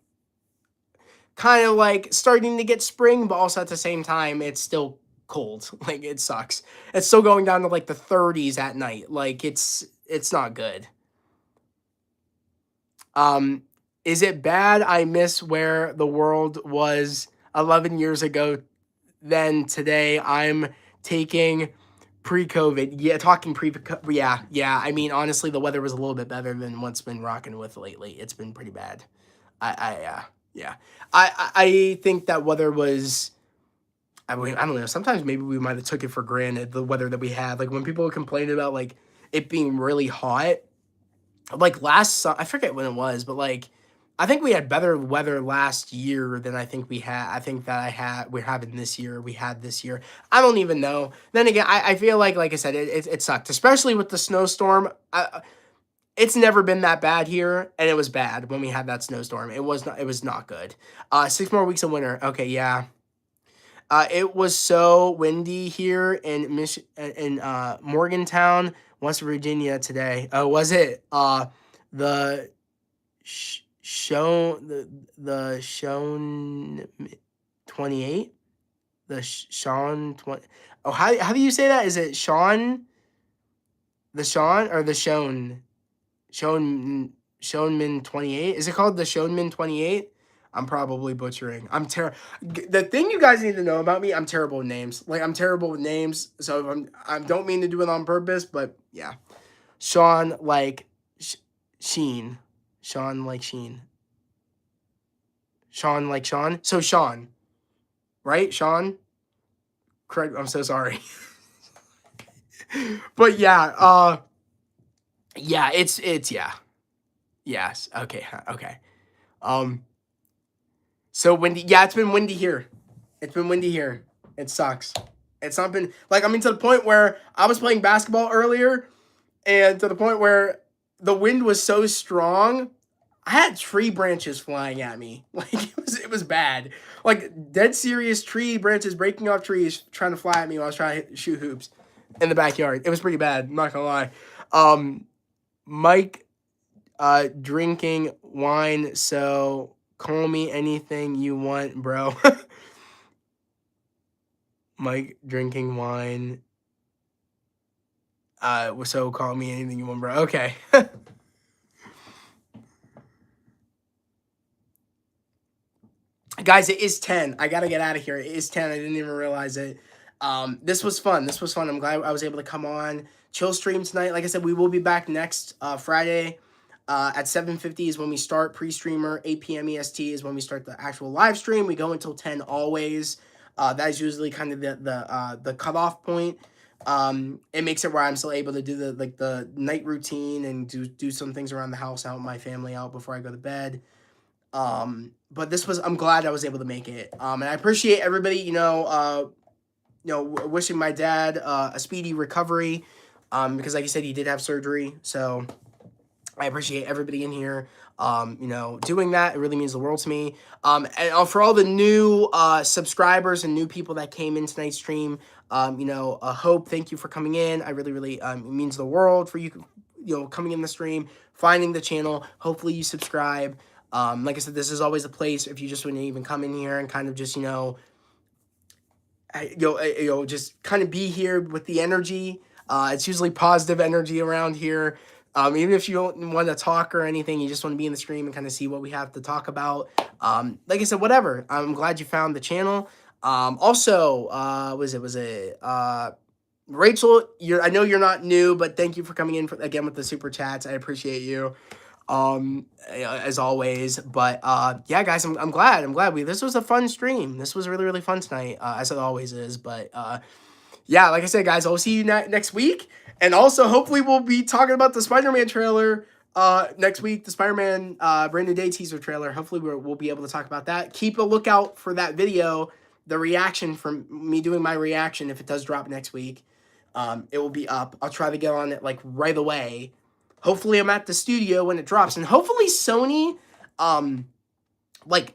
kind of like starting to get spring, but also at the same time it's still cold. Like, it sucks. It's still going down to like the 30s at night. Like, it's not good. Is it bad I miss where the world was 11 years ago? Then today I'm taking pre-COVID. Yeah, talking yeah. I mean, honestly, the weather was a little bit better than what's been rocking with lately. It's been pretty bad. Yeah. I think that weather was. I mean, I don't know. Sometimes maybe we might have took it for granted, the weather that we had. Like, when people complained about like it being really hot, like I forget when it was, but like I think we had better weather last year than I think we had. I think that we're having this year. We had this year. I don't even know. Then again, I feel like I said, it sucked, especially with the snowstorm. It's never been that bad here, and it was bad when we had that snowstorm. It was not good. 6 more weeks of winter. Okay, yeah. It was so windy here in Morgantown, West Virginia today. Oh, was it? The show the shown 28, the Sean 20. Oh, how do you say that? Is it Sean, the Sean, or the Shownman 28? Is it called the Shownman 28? I'm probably butchering. The thing you guys need to know about me, I'm terrible with names. Like, I'm terrible with names. So if I don't mean to do it on purpose, but yeah. Sean like Sheen. Sean like Sheen. Sean like Sean. So Sean. Right? Sean? Correct. I'm so sorry. But yeah, yeah, it's yeah. Yes. Okay. Okay. So windy. Yeah, it's been windy here. It's been windy here. It sucks. It's not been like, I mean, to the point where I was playing basketball earlier, and to the point where the wind was so strong, I had tree branches flying at me. Like, it was bad. Like, dead serious tree branches breaking off trees trying to fly at me while I was trying to shoot hoops in the backyard. It was pretty bad. I'm not gonna lie. Mike, drinking wine, so call me anything you want, bro. Mike drinking wine. So call me anything you want, bro. Okay. Guys, it is 10. I gotta get out of here. It is 10. I didn't even realize it. This was fun. This was fun. I'm glad I was able to come on, chill stream tonight. Like I said, we will be back next Friday. At 7:50 is when we start pre-streamer. 8 p.m. EST is when we start the actual live stream. We go until 10 always. That is usually kind of the cutoff point. It makes it where I'm still able to do the night routine and do some things around the house, help my family out before I go to bed. But I'm glad I was able to make it. And I appreciate everybody, wishing my dad a speedy recovery. Because like you said, he did have surgery. So I appreciate everybody in here, doing that. It really means the world to me. And for all the new subscribers and new people that came in tonight's stream, Hope, thank you for coming in. I really, really, it means the world for you coming in the stream, finding the channel. Hopefully you subscribe. Like I said, this is always a place if you just want to even come in here and kind of just, just kind of be here with the energy. It's usually positive energy around here. Even if you don't want to talk or anything, you just want to be in the stream and kind of see what we have to talk about. Like I said, whatever. I'm glad you found the channel. Also, Rachel, I know you're not new, but thank you for coming in again with the super chats. I appreciate you. As always, but yeah, guys, I'm glad this was a fun stream. This was really, really fun tonight, as it always is. But yeah, like I said, guys, I'll see you next week, and also hopefully we'll be talking about the Spider-Man trailer next week, the Spider-Man brand new day teaser trailer. Hopefully we'll be able to talk about that. Keep a lookout for that video, the reaction from me doing my reaction. If it does drop next week, it will be up. I'll try to get on it like right away. Hopefully I'm at the studio when it drops, and hopefully Sony, like,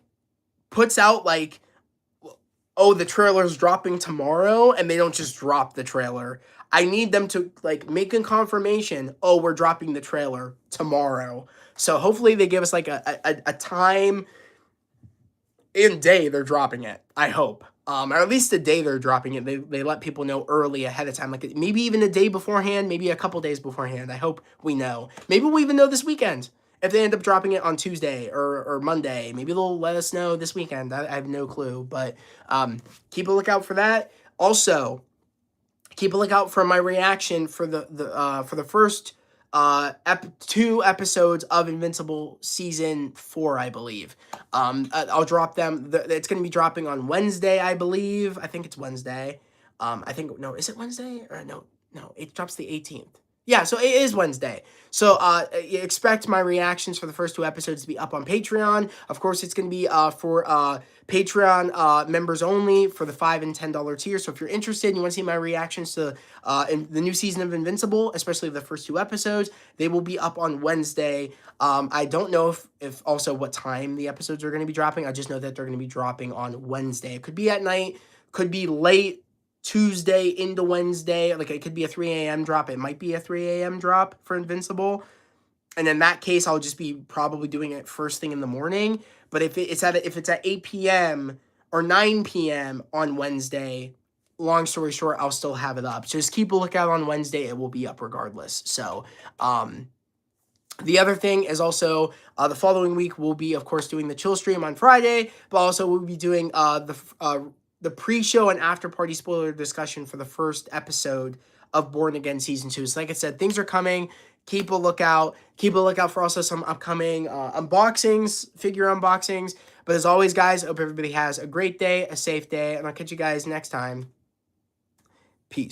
puts out, like, oh, the trailer's dropping tomorrow, and they don't just drop the trailer. I need them to, like, make a confirmation, oh, we're dropping the trailer tomorrow. So hopefully they give us, like, a time and day they're dropping it, I hope. Or at least the day they're dropping it, they let people know early ahead of time, like maybe even a day beforehand, maybe a couple days beforehand. I hope we know. Maybe we'll even know this weekend if they end up dropping it on Tuesday or Monday. Maybe they'll let us know this weekend. I have no clue, but keep a lookout for that. Also, keep a lookout for my reaction for the first 2 episodes of Invincible Season 4, I believe. I'll drop them. It's going to be dropping on Wednesday, I believe. I think it's Wednesday. No, is it Wednesday? Or no, it drops the 18th. Yeah, so it is Wednesday. So expect my reactions for the first 2 episodes to be up on Patreon. Of course, it's going to be for Patreon members only for the $5 and $10 tier. So if you're interested and you want to see my reactions to in the new season of Invincible, especially the first 2 episodes, they will be up on Wednesday. I don't know if also what time the episodes are going to be dropping. I just know that they're going to be dropping on Wednesday. It could be at night, could be late Tuesday into Wednesday. Like, it could be a 3 a.m. drop. It might be a 3 a.m. drop for Invincible. And in that case, I'll just be probably doing it first thing in the morning. But if it's at 8 p.m. or 9 p.m. on Wednesday, long story short, I'll still have it up. So just keep a lookout on Wednesday. It will be up regardless. So, the other thing is also the following week we'll be, of course, doing the chill stream on Friday, but also we'll be doing the pre-show and after-party spoiler discussion for the first episode of Born Again Season 2. So like I said, things are coming. Keep a lookout. Keep a lookout for also some upcoming unboxings, figure unboxings. But as always, guys, I hope everybody has a great day, a safe day, and I'll catch you guys next time.